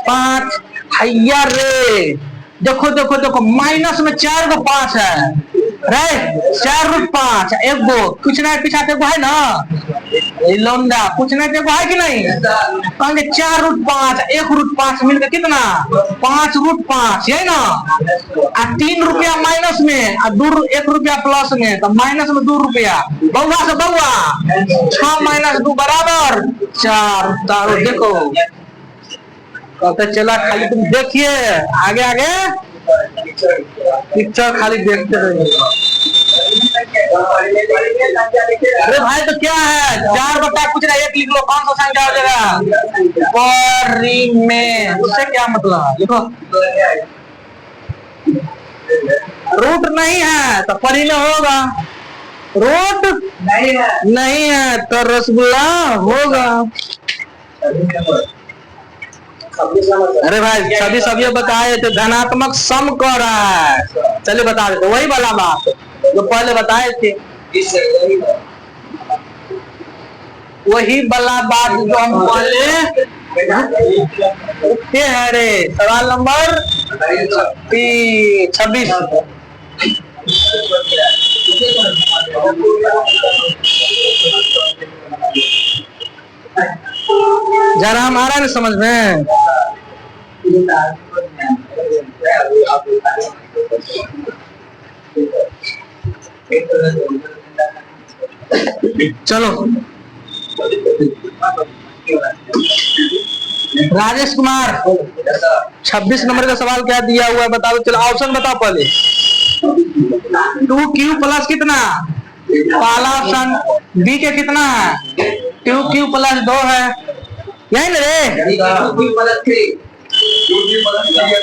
5 हैया रे। देखो देखो देखो माइनस में 4 को 5 है रे, 4√5 एक गो कुछ ना पीछा है ना लौंडा, कुछ ना है कि नहीं? कहेंगे 4√5 1√5 मिलकर कितना 5√5 है ना। 3 रुपया माइनस में और 1 रुपया प्लस में, तो माइनस में 2 रुपया। बउआ से बउआ 6 - 2 बराबर 4। तारो देखो पता चला, खाली तुम देखिए आगे आगे पिक्चर खाली देखते रहिए। अरे भाई तो क्या है 4 बटा कुछ ना 1 लिख लो, कौन सा संख्या हो जाएगा परी में, उससे क्या मतलब? देखो रूट नहीं है तो परी में होगा, रूट नहीं है तो रसगुल्ला होगा। अरे भाई सभी बताए तो धनात्मक सम कह रहा है, चलिए बता देते वही वाला बात जो पहले बताए थे, वही वाला बात जो हम पहले है रे। सवाल नंबर 26। जरा हमारा नहीं समझ में। चलो राजेश कुमार 26 नंबर का सवाल क्या दिया हुआ है बताओ। चलो ऑप्शन बताओ पहले। 2q प्लस कितना, पहला ऑप्शन बी के कितना है 2q + 2 है, यही ना रे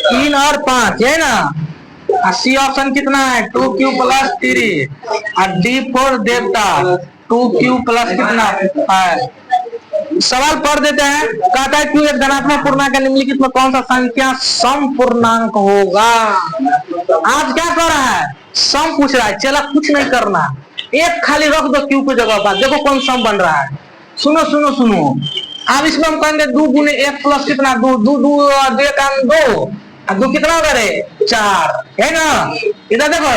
3 और 5 है ना। सी ऑप्शन कितना है 2q + 3 और D4 देवता 2q + कितना है। सवाल पढ़ देते हैं। कहता है कि एक धनात्मक पूर्णांक निम्नलिखित में कौन सा संख्या सम पूर्णांक होगा। आज क्या कर रहा है सम पूछ रहा है, चला कुछ नहीं करना, एक खाली रख दो क्यू की जगह पर, देखो कौन सम बन रहा है। सुनो सुनो सुनो, अब इसमें हम कहेंगे 2 गुने 1 प्लस कितना 2 2 2 2 का 2 2 कितना होगा रे 4 है ना। इधर देखो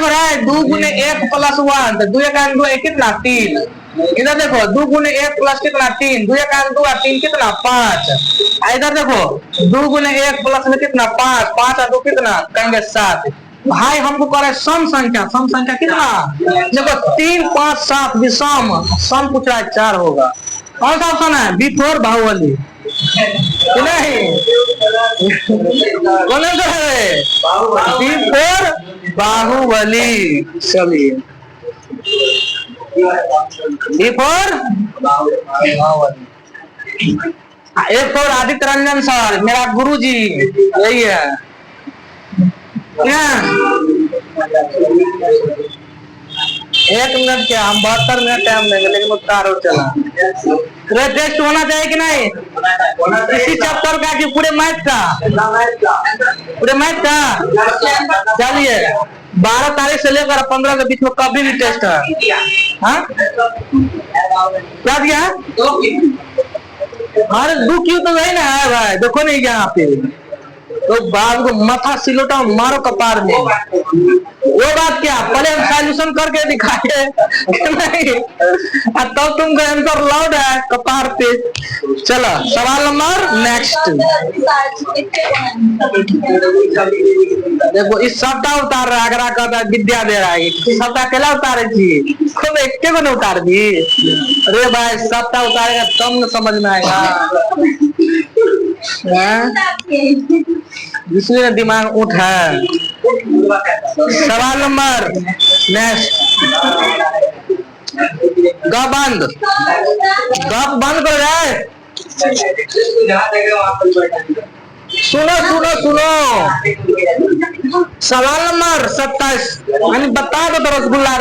रे 2 गुने 1 प्लस 1 तो 2 का 2 कितना 3। इधर देखो 2 गुने 1 प्लस कितना 3 2 का 2 3 कितना 5। इधर देखो 2 गुने 1 प्लस में कितना 5 5 और 2 कितना कहेंगे 7। भाई हमको करे सम संख्या कितना देखो 3 5 7 विषम सम पूछ रहा है 4 होगा। कौन सा ऑप्शन है B4 बाहुबली नहीं कौन सा है B4 बाहुबली। चलिए B4 A4 Aditya Ranjan sir मेरा गुरुजी यही है क्या। 1 मिनट क्या हम 72 मिनट टाइम देंगे लेकिन उत्तर और चला टेस्ट होना चाहिए कि नहीं इसी चैप्टर का कि पूरे मैथ का चलिए 12 तारीख से लेकर 15 के बीच में कभी भी टेस्ट है। हाँ क्या दिया अरे 2 क्यों तो वही ना है भाई देखो नहीं यहाँ पे तो बाल को माथा सिलोटा मारो कपार में। वो बात क्या पहले हम सॉल्यूशन करके दिखाए नहीं तब तुमको आंसर लाउड है कपार पे। चलो सवाल नंबर नेक्स्ट देखो इस सबका उतार रहा अगर कहता विद्या दे रहा है सबका अकेला उतारे जी खुद एक को न उतार दी। अरे भाई सबका उतारेगा तब न समझ में आएगा इसलिए दिमाग उठा। सवाल नंबर नेक्स्ट गप बंद कर जाए। सुनो सवाल नंबर 27 बता दो तो रसगुल्ला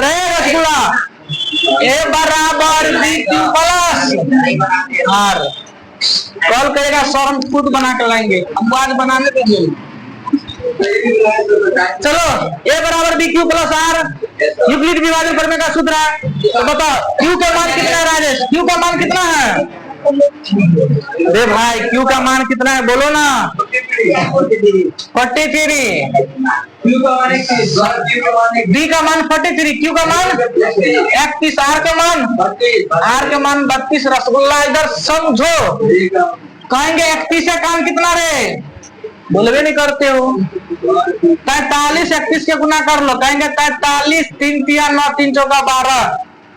A बराबर B प्लस R कॉल करेगा सर हम खुद बना कर लाएंगे हमको आज बनाने दीजिए। चलो A बराबर BQ प्लस R यूक्लिड विभाजन प्रमेय का सूत्र है तो बताओ Q का मान कितना है राजेश Q का मान कितना है। अरे भाई Q का मान कितना है बोलो ना 43 B का मान 43 Q का मान 31 R का मान 32। रसगुल्ला इधर समझो कहेंगे 31 का काम कितना रे बोलवे नहीं करते हो 43 31 के गुना कर लो कहेंगे 43 3 3 9 3 चौका 12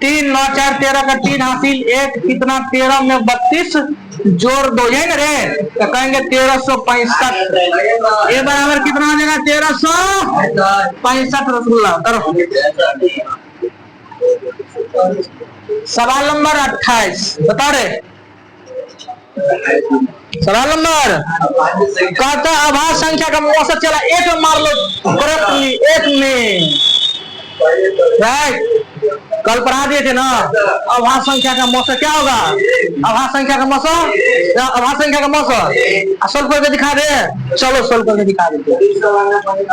3 9 4 13 का 3 हासिल 1 कितना 13 में 32 जोड़ 2 है ना रे तो कहेंगे 1365। ये बराबर कितना हो जाएगा 1365 रसगुल्ला करो। सवाल नंबर 28 बता रहे सवाल नंबर कहता आभास संख्या का औसत चला 1 में मार लो करेक्टली 1 में राइट कल पढ़ा दिए थे ना। आभास संख्या का मौसम क्या होगा आभास संख्या का मौसम सोल्व करके दिखा दे। चलो सोल्व करके दिखा देते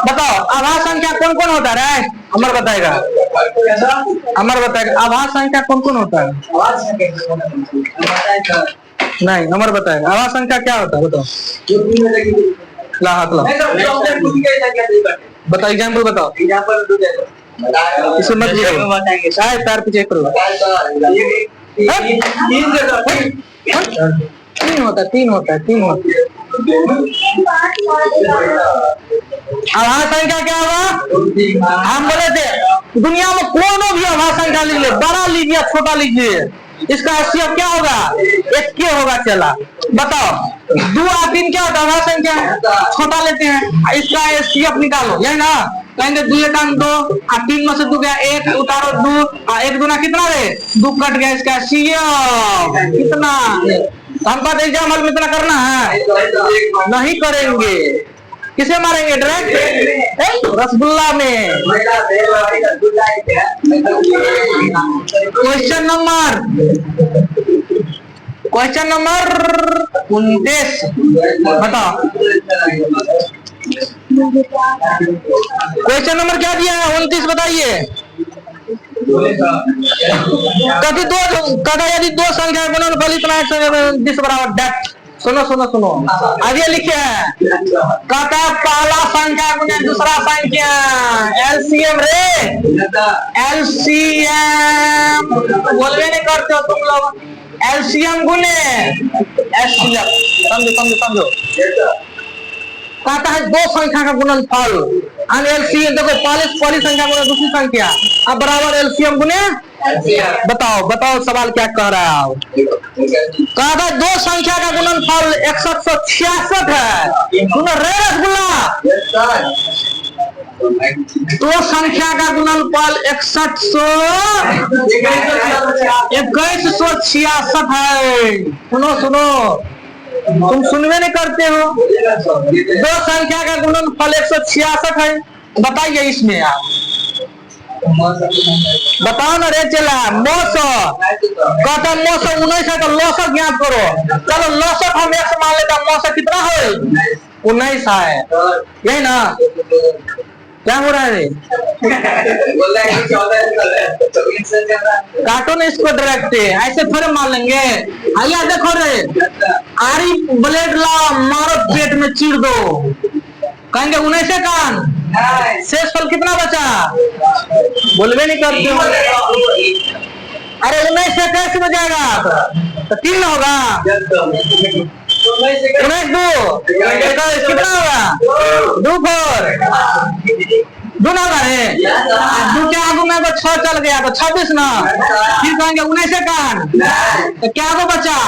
बताओ आभास संख्या कौन कौन होता है अमर बताएगा आभास संख्या कौन कौन होता है नहीं अमर बताएगा आभास संख्या क्या होता है बताओ ला हाथ ला बताओ एग्जाम्पल बताओ इसे मत बताएंगे शायद पैर पीछे करो 3 होता है आभास संख्या क्या होगा हम बोले थे दुनिया में कोनो भी आभास संख्या लिख ले बड़ा लीजिए छोटा लीजिए इसका HCF क्या होगा 1 होगा। चला बताओ 2 और 3 क्या होता है आभास संख्या छोटा लेते हैं इसका HCF निकालो यही ना कहेंगे 2 1 2 और 3 में से 2 गया 1 उतारो 2 और 1 दूना कितना रे 2 कट गया इसका HCF कितना। हमको एग्जाम हॉल में इतना करना है नहीं करेंगे किसे मारेंगे डायरेक्ट रसगुल्ला में। क्वेश्चन नंबर 29 बताओ क्वेश्चन नंबर क्या दिया है 29 बताइए कभी दो कदा यदि दो संख्या का गुणनफल इतना है 20 बराबर डेट। सुनो सुनो सुनो, आगे लिखे कहता है पहला संख्या गुने दूसरा संख्या, एलसीएम रे, एलसीएम बोलवे नहीं करते हो तुम लोग, एलसीएम गुने एलसीएम, समझो समझो समझो। कहता है दो संख्या का गुणनफल, एलसीएम देखो पहली संख्या गुने दूसरी संख्या, अब बराबर एलसीएम गुने। बताओ बताओ सवाल क्या कह रहा है आप। कहता दो संख्या का गुणनफल 6166 है। सुनो रे रसगुल्ला, दो संख्या का गुणनफल 2166 है। सुनो सुनो, तुम सुनवे नहीं करते हो। दो संख्या का गुणनफल 166 है, बताइए इसमें आप बताओ ना रे चला। 900 कहता 919 है तो लौसक ज्ञात करो। चलो लौसक हम 100 मान लेता, 900 कितना है 19 है, यही ना। क्या हो रहा है काटो ना इसको डायरेक्ट, ऐसे थोड़े मान लेंगे। आइया देखो रे, आरी ब्लेड ला मारो पेट में चीर दो, कहेंगे 19 कान, शेष फल कितना बचा बोलवे नहीं करते हो। अरे 19 से कैसे बजाएगा तो 3 होगा, 19 2 कितना होगा 2 4 होगा रे, 2 के आगू में 6 चल गया तो 26 ना, फिर कहेंगे 19 कान तो क्या को बचा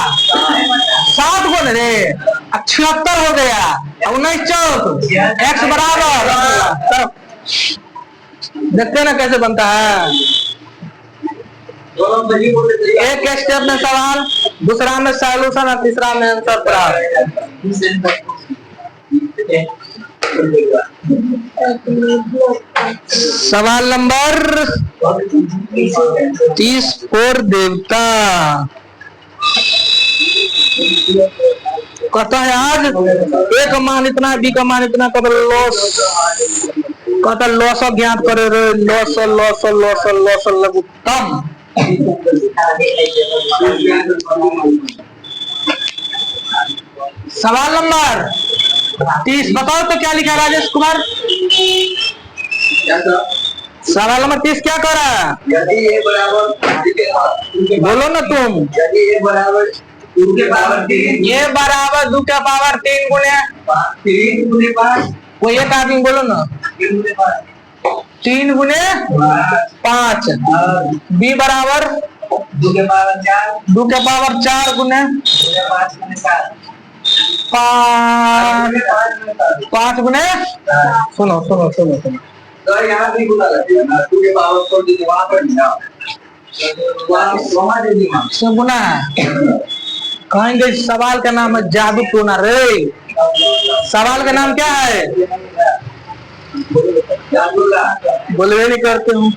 7 गुण रे 76 हो गया। 19 चौक x बराबर, देखते ना कैसे बनता है। एक स्टेप में सवाल, दूसरा में सॉल्यूशन और तीसरा में आंसर प्राप्त। सवाल नंबर 30 और देवता कहता है आज ए का मान इतना, बी का मान इतना, कहता लॉस, कहता लॉस ज्ञात करे रे, लॉस लॉस लॉस लॉस लघुत्तम। सवाल नंबर 30 बताओ तो क्या लिखा है राजेश कुमार। सवाल नंबर 30 क्या कर रहा है, यदि ए बराबर, बोलो ना तुम, यदि ए बराबर 2 के पावर 3, ये बराबर 2 के पावर 3 गुणे 3 गुणे 5, कोई एक आदमी बोलो ना 3 गुणे 5, बी बराबर 2 के पावर 4, 2 के पावर 4 गुणे 5 गुणे 7, 5 गुणे, सुनो सुनो सुनो सुनो तो यहाँ भी गुना लगती है ना, 2 के पावर 4 वहां पर गुना कहेंगे। सवाल का नाम है जादू टोना रे, सवाल का नाम क्या है बोलवे नहीं करते हूँ।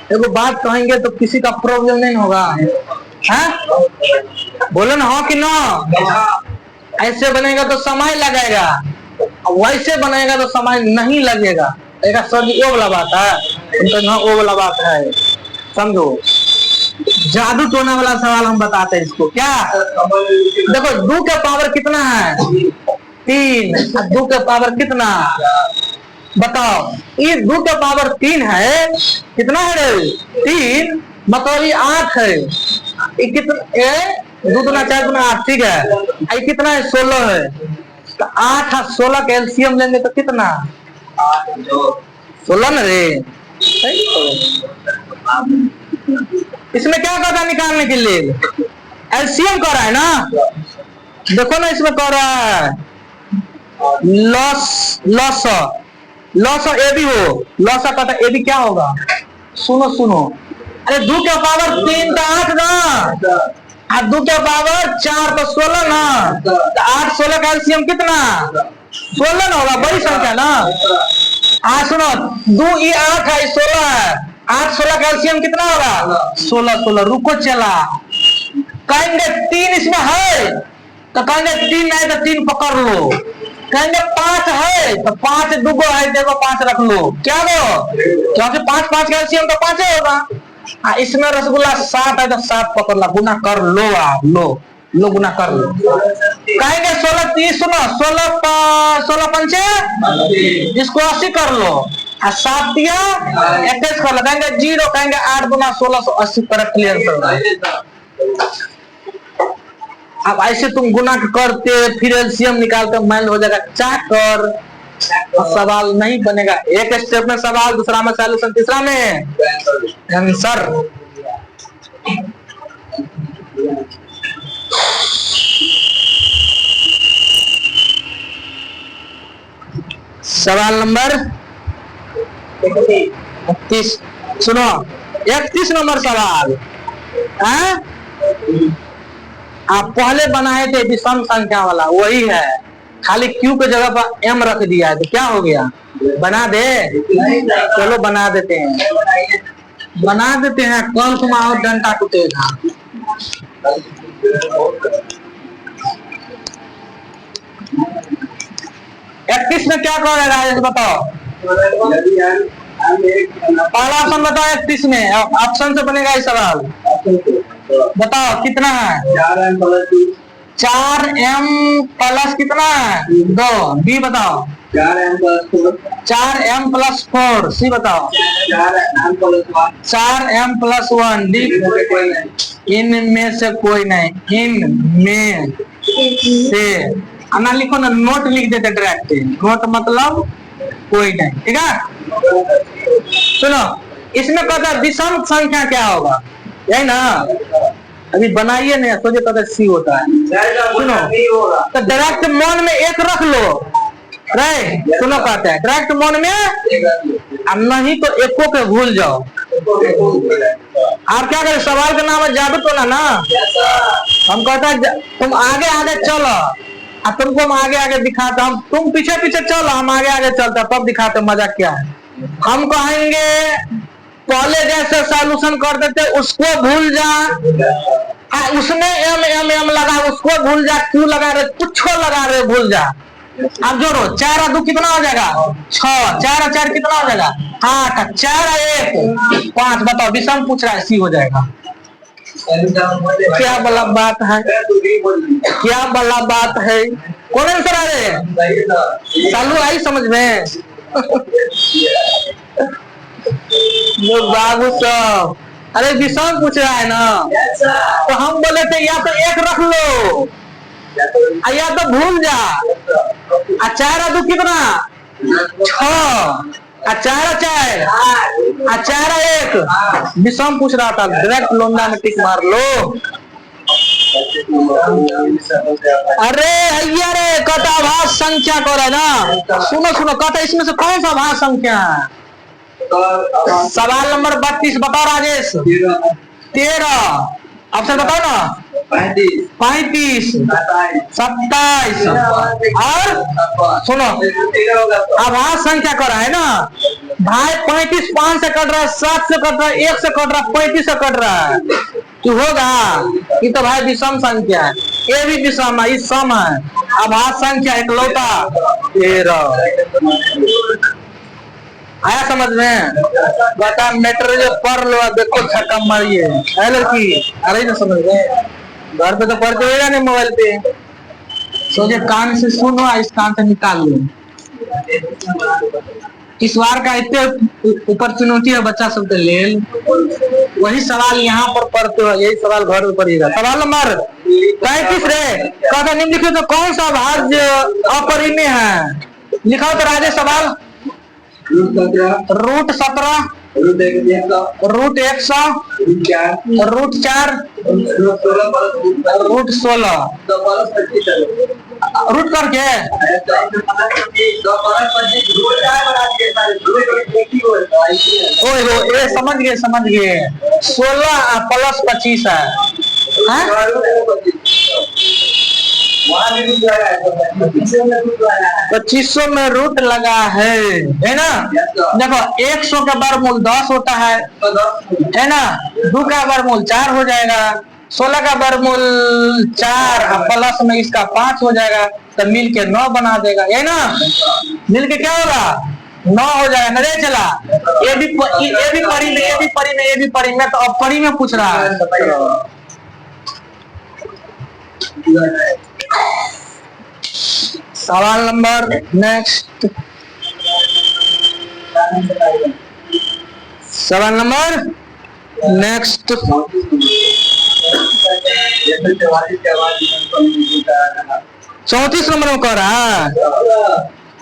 देखो बात कहेंगे तो किसी का प्रॉब्लम नहीं होगा, है बोलो ना हो कि ना। ऐसे बनेगा तो समय लगेगा, वैसे बनेगा तो समय नहीं लगेगा। सर जी वो वाला बात है, उनका वो वाला बात है, समझो। जादू टोना वाला सवाल हम बताते हैं इसको। क्या देखो 2 के पावर कितना है 3, 2 के पावर कितना बताओ। ये 2 के पावर 3 है, कितना है 3, मतलब ये 8 है। ये कितना 2 गुना 4 गुना 8, ठीक है। ये कितना है 16 है, तो 8 और 16 का एलसीएम लेंगे तो कितना 16 ना रे। इसमें क्या कहता निकालने के लिए, एलसीएम कर रहा है ना, देखो ना इसमें कह रहा है loss loss loss A B हो, लॉस कहता ए बी क्या होगा, सुनो सुनो। अरे 2 के पावर 3 तो 8 ना, और 2 के पावर 4 तो 16 ना, तो 8 16 का एलसीएम कितना 16 ना होगा, बड़ी संख्या ना। सुनो 2 ये 8 है 16 है, 8 16 का एलसीएम कितना होगा 16 16। रुको चला, कहेंगे 3 इसमें है तो कहेंगे 3 नहीं तो 3 पकड़ लो, कहेंगे 5 है तो 5 दुगो है, देखो 5 रख लो, क्या गो, क्योंकि 5 5 का एलसीएम तो 5 ही होगा। इसमें रसगुल्ला 7 है तो 7 पकड़ लो, गुना कर लो, आप लो गुना कर लो। कहेंगे 16 30, सुनो 16 पंचे इसको 80 कर लो, 7 दिया 21 कर लो, कहेंगे 0, कहेंगे 8 गुना 1680 पर क्लियर कर। अब ऐसे तुम गुना करते फिर एलसीएम निकालते, मैल हो जाएगा चाकर, सवाल नहीं बनेगा। एक स्टेप में सवाल, दूसरा में सॉल्यूशन, तीसरा में आंसर। सवाल नंबर 31, सुनो 31 नंबर सवाल। आप पहले बनाए थे विषम संख्या वाला, वही है, खाली क्यू के जगह पर एम रख दिया है, तो क्या हो गया, बना दे, चलो बना देते हैं, कल तुम आओ डंडा टूटेगा। 31 में क्या करेगा ये बताओ, पहला ऑप्शन बताओ 31 में, ऑप्शन से बनेगा ये सवाल, बताओ कितना है, 4m प्लस कितना है 2, बी बताओ 4m प्लस 4, सी बताओ 4m प्लस 1, डी इनमें से कोई नहीं, इनमें से ना लिखो ना, नोट लिख देते डायरेक्ट, नोट मतलब कोई नहीं, ठीक है। सुनो इसमें कहता विषम संख्या क्या होगा, यही ना, अभी बनाइए नहीं, सोचे कहते सी होता है। सुनो तो डायरेक्ट मन में एक रख लो, राइट, सुनो कहते हैं डायरेक्ट मन में, अब नहीं तो एको के भूल जाओ। आप क्या करें, सवाल का नाम है जादू टोना ना, हम कहते हैं तुम आगे आगे चलो, अब तुमको हम आगे आगे दिखाते, हम तुम पीछे पीछे चलो, हम आगे आगे चलते, तब दिखाते मजा क्या है। हम कहेंगे पहले जैसे सॉल्यूशन कर देते उसको भूल जा, उसमें एम एम एम लगा उसको भूल जा, क्यों लगा रहे, कुछ लगा रहे भूल जा। अब जोड़ो 4 और 2 कितना हो जाएगा 6, 4 और 4 कितना हो जाएगा 8, 4 और 1 5, बताओ विषम पूछ रहा है, सी हो जाएगा। क्या बड़ा बात है, क्या बड़ा बात है, कौन आंसर आ रहे चालू आई समझ में बाबू साहब, अरे विषम पूछ रहा है ना, तो हम बोले थे या तो 1 रख लो या तो भूल जा, 4 और 2 कितना 6, 4 और 4 और 1 विषम पूछ रहा था, डायरेक्ट लोंडा में टिक मार लो। अरे भैया रे कटा आभास संख्या को है ना, सुनो कहता इसमें से कौन सा आभास संख्या है। सवाल नंबर 32 बताओ राजेश, 13, ऑप्शन बताओ ना, 35, 27 और सुनो आभास संख्या कर रहा है ना भाई, 35 5 से कट रहा है, 7 से कट रहा है, 1 से कट रहा है, 35 से कट रहा है, तो होगा ये तो भाई विषम संख्या है, ये भी विषम है, इस सम है, आभास संख्या इकलौता 13। आया समझ में, बता मेट्रो जो पढ़ लो, देखो छक्का मारिए है लड़की, अरे ना समझ में, घर पे तो पढ़ते होगा नहीं, मोबाइल पे सोचे कान से सुनो, इस कान से निकाल लो। इस बार का इतने ऊपर चुनौती है बच्चा सब के लिए, वही सवाल यहाँ पर पढ़ते हो, यही सवाल घर में पढ़िएगा। सवाल नंबर 35 रे कहता निम्नलिखित तो कौन सा भाज्य अपरिमेय है, लिखा तो राजेश सवाल, root 17, root 100, root 4, root 16, root करके ये समझ गए 16 प्लस 25 है, 2500 में रूट लगा है ना। देखो 100 का वर्गमूल 10 होता है ना, 2 का वर्गमूल 4 हो जाएगा, 16 का वर्गमूल 4 प्लस में इसका 5 हो जाएगा, तो मिल के 9 बना देगा, ये ना मिल के क्या होगा 9 हो जाएगा। नरे चला ये भी परी में, ये भी परी में, ये भी परी में, तो अब परी में पूछ रहा है। सवाल नंबर नेक्स्ट, सवाल नंबर नेक्स्ट। 34 नंबर में कह रहा है,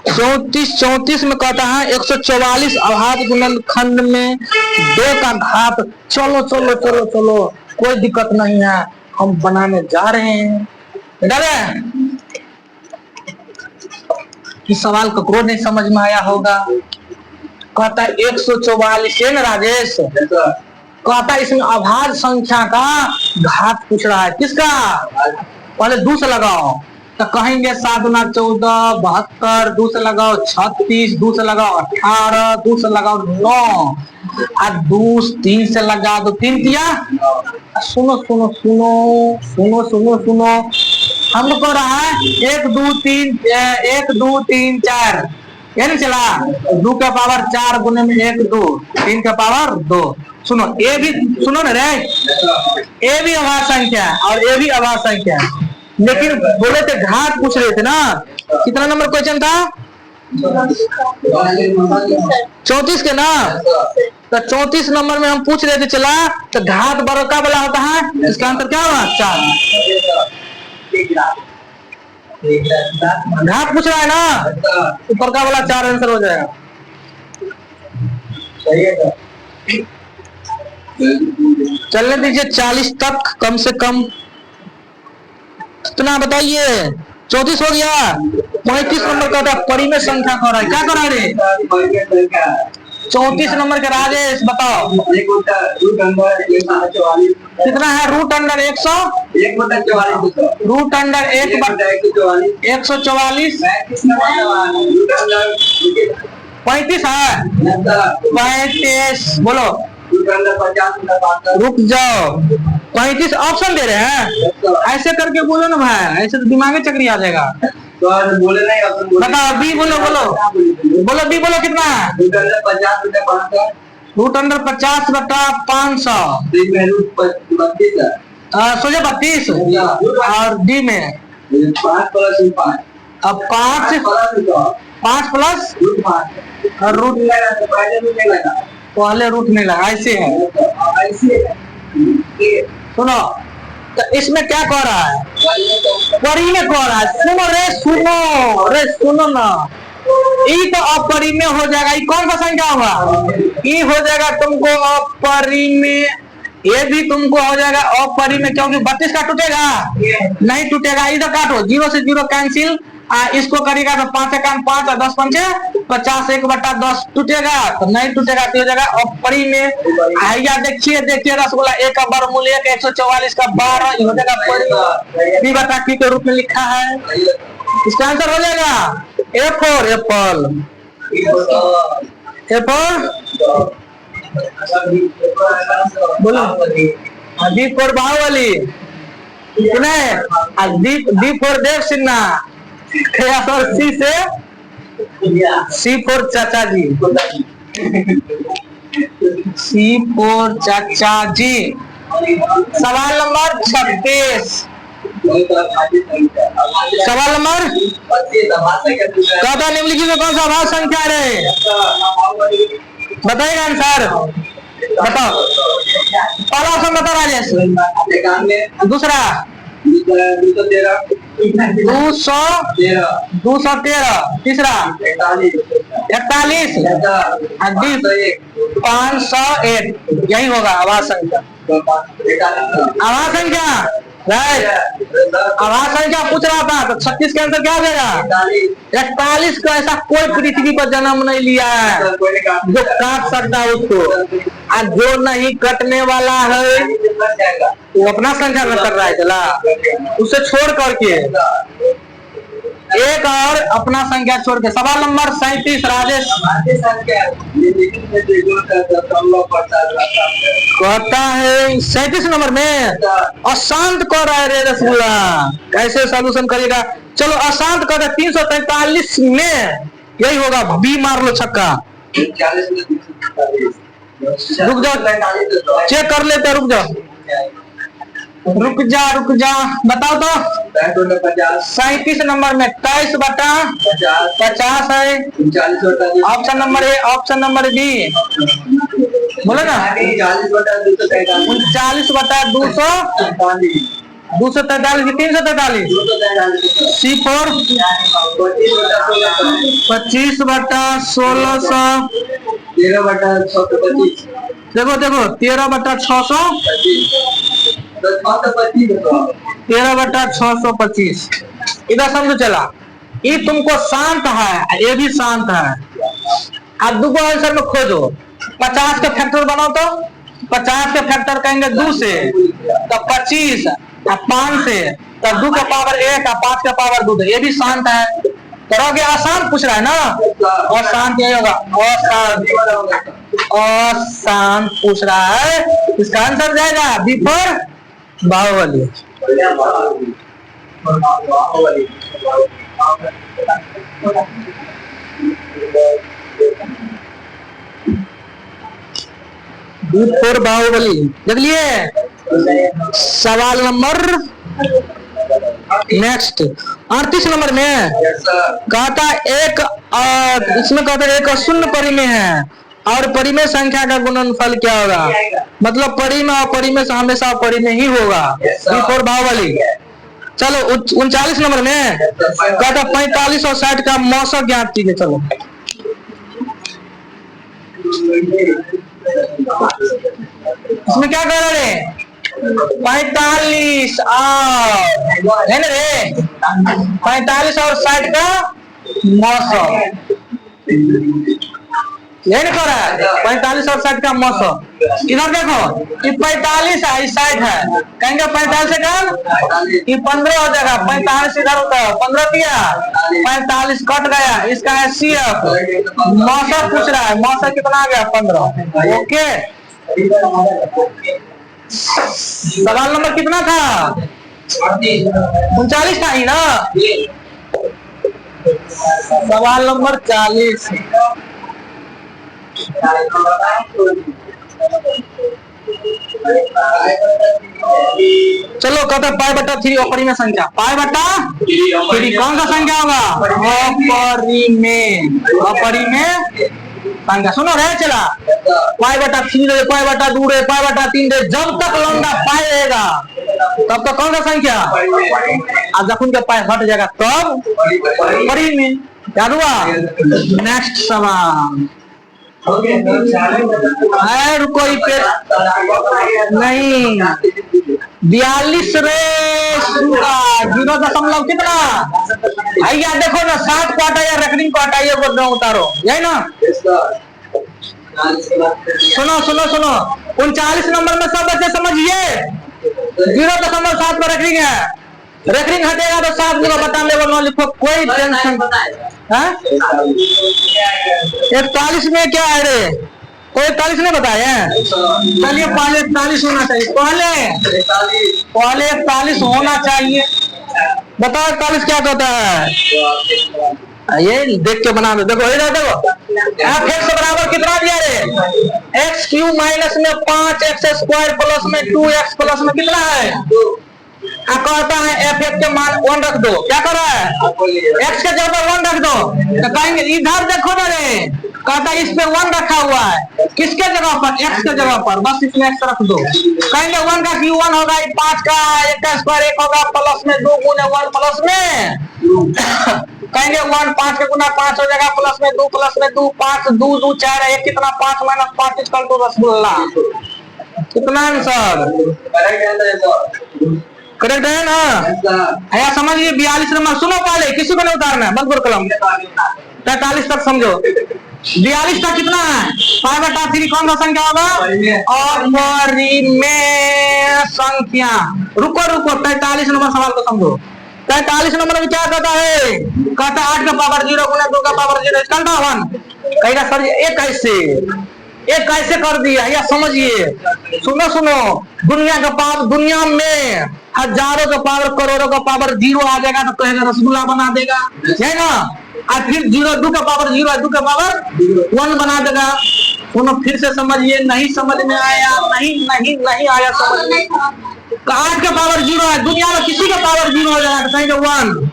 34 में कहता है 144 अभाज्य गुणनखंड में 2 का घात। चलो चलो चलो चलो, कोई दिक्कत नहीं है, हम बनाने जा रहे हैं। इस सवाल ककरो नहीं समझ में आया होगा। कहता है 144 है ना राजेश, कहता है इसमें अभाज्य संख्या का घात पूछ रहा है। किसका? पहले 2 से लगाओ तो कहेंगे 7 गुना 14 72, 2 से लगाओ 36, 2 से लगाओ 18, 2 से लगाओ 9 और 2 3 से लगा दो 3 किया। सुनो सुनो सुनो सुनो सुनो सुनो, हम लोग कह रहा है 1 2 3 1 2 3 4, ये नहीं चला 2 का पावर 4 गुने में 1 2 3 का पावर 2। सुनो ये भी सुनो ना रे, ये भी अभाज्य संख्या और ये भी अभाज्य संख्या, लेकिन बोले थे घात पूछ रहे थे ना। कितना नंबर क्वेश्चन था? 34 के ना, तो 34 नंबर में हम पूछ रहे थे चला, तो घात बड़का वाला होता है, इसका आंसर क्या हुआ 4। घात पूछ रहा है ना, ऊपर का वाला 4 आंसर हो जाएगा। चलने दीजिए 40 तक कम से कम। कितना बताइए? 34 हो गया। 35 नंबर का था परी में संख्या कर रहा है, क्या कर रहा है? 34 नंबर के राजेश बताओ कितना है? रूट अंडर 100 रूट अंडर 144 35 है 35। बोलो रुक जाओ, 35 ऑप्शन दे रहे हैं, ऐसे करके बोलो ना भाई, ऐसे तो दिमाग चक्री आ जाएगा। बोले नहीं, बताओ बी बोलो, बोलो बी बोलो कितना है? रूट अंडर 50 बटा 500 सोचे 32 और डी में 5 + 5 अब 5 प्लस और रूट पहले रूट नहीं लगा, ऐसे है। सुनो तो इसमें क्या कह रहा है? परी में कह रहा है। सुनो रे सुनो ना, ई तो अपरी में हो जाएगा। ये कौन सा संख्या होगा? ई हो जाएगा तुमको अपरी में, ये भी तुमको हो जाएगा अपरी में, क्योंकि 32 का टूटेगा नहीं टूटेगा। इधर काटो, 0 से 0 कैंसिल, इसको करेगा तो 5 का 5 और 10 पंचे 50, 1/10 टूटेगा तो नहीं टूटेगा, तो हो जाएगा अपरी में। आइया देखिए रसगुल्ला 1 का वर्गमूल 1 144 का 12 हो जाएगा परी। बी बटा क्यू के रूप में लिखा है, इसका आंसर हो जाएगा ए फॉर एप्पल। बोलो D for Baahubali, D for Dev Sinha, C for चाचा जी, सी फॉर चाचा जी। सवाल नंबर 36, सवाल नंबर कहता निम्नलिखित में कौन सा अभाज्य संख्या है? बताइएगा आंसर, बताओ। पहला ऑप्शन बता राजेश, दूसरा 213, तीसरा 41, 501, यही होगा अभाज्य संख्या। अभाज्य संख्या आवाज संख्या पूछ रहा था, तो 36 के आंसर क्या हो जाएगा? 41 को ऐसा कोई पृथ्वी पर जन्म नहीं लिया है जो काट सकता है उसको, और जो नहीं कटने वाला है वो अपना संख्या में कर रहा है चला, उसे छोड़ करके एक और अपना संख्या छोड़ के। सवाल नंबर 37 राजेश, कहता है 37 नंबर में अशांत कह रहा है रे रसगुल्ला, कैसे सॉल्यूशन करेगा? चलो अशांत कर दे 343 में, यही होगा, बी मार लो छक्का। 40 में 343। रुक जाओ, चेक कर लेते, रुक जाओ, रुक जा, बताओ तो। 37 नंबर में 23/50 है। Option number A, option number B, बोले ना 39/243 343 C4 25/1600 देखो 13/625 इधर समझो। चला, ये तुमको शांत है, ये भी शांत है। अब दूसरा आंसर में खोजो, 50 के फैक्टर बनाओ तो 50 के फैक्टर कहेंगे 2 से, तो 25 और 5 से, तो 2 का पावर 1 और 5 का पावर 2, ये भी शांत है। करोगे? आसान पूछ रहा है ना, और शांत यही होगा, अशांत पूछ रहा है। इसका आंसर जाएगा B for Baahubali. B for Baahubali, देख लिए। सवाल नंबर नेक्स्ट 38 नंबर में कहता एक, इसमें कहता है एक शून्य परिमेय है और परिमेय संख्या का गुणनफल क्या होगा? मतलब परिमेय और परिमेय से हमेशा परिमेय ही होगा। B for Baahubali. चलो 39 नंबर में कहता 45 और 60 का मौसम ज्ञात कीजिए। चलो इसमें क्या कह रहे हैं? 45 है ना रे, 45 और 60 का मौसम, यही नहीं कह रहा है? 45 और 60 का मौसम। इधर देखो, ये 45 है, ये 60 है, कहेंगे 45 से कम, ये 15 हो जाएगा। 45 इधर होता है, 15 दिया, 45 कट गया, इसका है CF। मौसम पूछ रहा है, मौसम कितना आ गया? 15। ओके, सवाल नंबर कितना था? 39 था ही ना। सवाल नंबर 40। चलो कहते π/3 अपरिमेय संख्या। π/3 कौन सा संख्या होगा? अपरिमेय संख्या। सुनो रे, चला π/3 रे, π/2 रे, π/3 रे, जब तक लंबा पाई रहेगा तब तक कौन सा संख्या? और जब उनका पाई हट जाएगा तब परिमेय। क्या हुआ? नेक्स्ट सवाल। रुको, नहीं 42 रे, 0 कितना? भैया देखो ना, 7 को हटाइए, रेकरिंग को हटाइए, वो उतारो, यही ना। सुनो 39 नंबर में सब बच्चे समझिए, 0.7 पर रेकरिंग है। रेकरिंग हटेगा तो 7 जगह बता ले, वो लिखो, कोई टेंशन। 41 में क्या है रे? कोई 41 नहीं बताया? चलिए पहले 41 होना चाहिए, पहले 41 होना चाहिए। बताओ 41 क्या कहता है? ये देख के बना दो। देखो इधर देखो, f(x) बराबर कितना दिया रे? x³ माइनस में 5x² प्लस में 2x प्लस में कितना है? कहता है f(x) के मान 1 रख दो। क्या कर रहा है? x के जगह 1 रख दो। तो कहेंगे इधर देखो ना रे, कहता है इस पे 1 रखा हुआ है, किसके जगह पर? x के जगह पर, बस इसमें x रख दो। कहेंगे 1 का क्यू 1 होगा, 5 का 1 का स्क्वायर 1 होगा, प्लस में 2 गुना 1 प्लस में कहेंगे 1 5 के गुना 5 हो जाएगा, प्लस में 2 प्लस में 2 5 2 2 4 1 कितना? 5 माइनस 5 इक्वल टू रसगुल्ला। कितना आंसर? करेक्ट है ना? आया समझिए। 42 नंबर सुनो, पहले किसी को नहीं उतारना है, बंद कर कलम। 43 तक समझो। 42 तक कितना है? π/3 कौन सा संख्या होगा? अपरिमेय संख्या। रुको 43 नंबर सवाल को समझो। 43 नंबर में क्या कहता है? कहता 8 का पावर 0 गुना 2 का पावर 0 इसका 1। कहेगा सर ये कैसे? ये कैसे कर दिया या समझिए। सुनो सुनो, दुनिया का पावर, दुनिया में हजारों का पावर, करोड़ों का पावर जीरो आ जाएगा तो कहेगा रसगुल्ला बना देगा, है ना। और फिर जीरो, 2 का पावर जीरो, 2 का पावर 1 बना देगा। सुनो फिर से समझिए, नहीं समझ में आया, नहीं आया समझ में। 8 का पावर जीरो है, दुनिया में किसी का पावर जीरो हो जाएगा तो कहेंगे 1।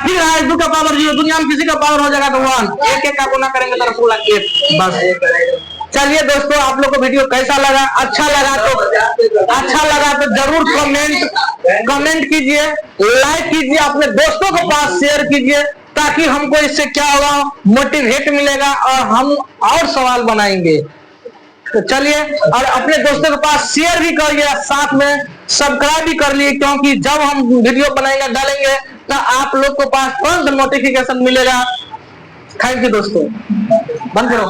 फिर है 2 का पावर जीरो, दुनिया में किसी का पावर हो जाएगा तो 1। एक का गुना करेंगे तो रसगुल्ला 1 बस। चलिए दोस्तों, आप लोग को वीडियो कैसा लगा? अच्छा लगा तो जरूर कमेंट कीजिए, लाइक कीजिए, अपने दोस्तों के पास शेयर कीजिए, ताकि हमको इससे क्या होगा, मोटिवेट मिलेगा और हम और सवाल बनाएंगे। तो चलिए, और अपने दोस्तों के पास शेयर भी करिए, साथ में सब्सक्राइब भी कर लिए, क्योंकि जब हम वीडियो बनाएंगे डालेंगे तो आप लोग के पास तुरंत नोटिफिकेशन मिलेगा। थैंक यू दोस्तों, बंद करो।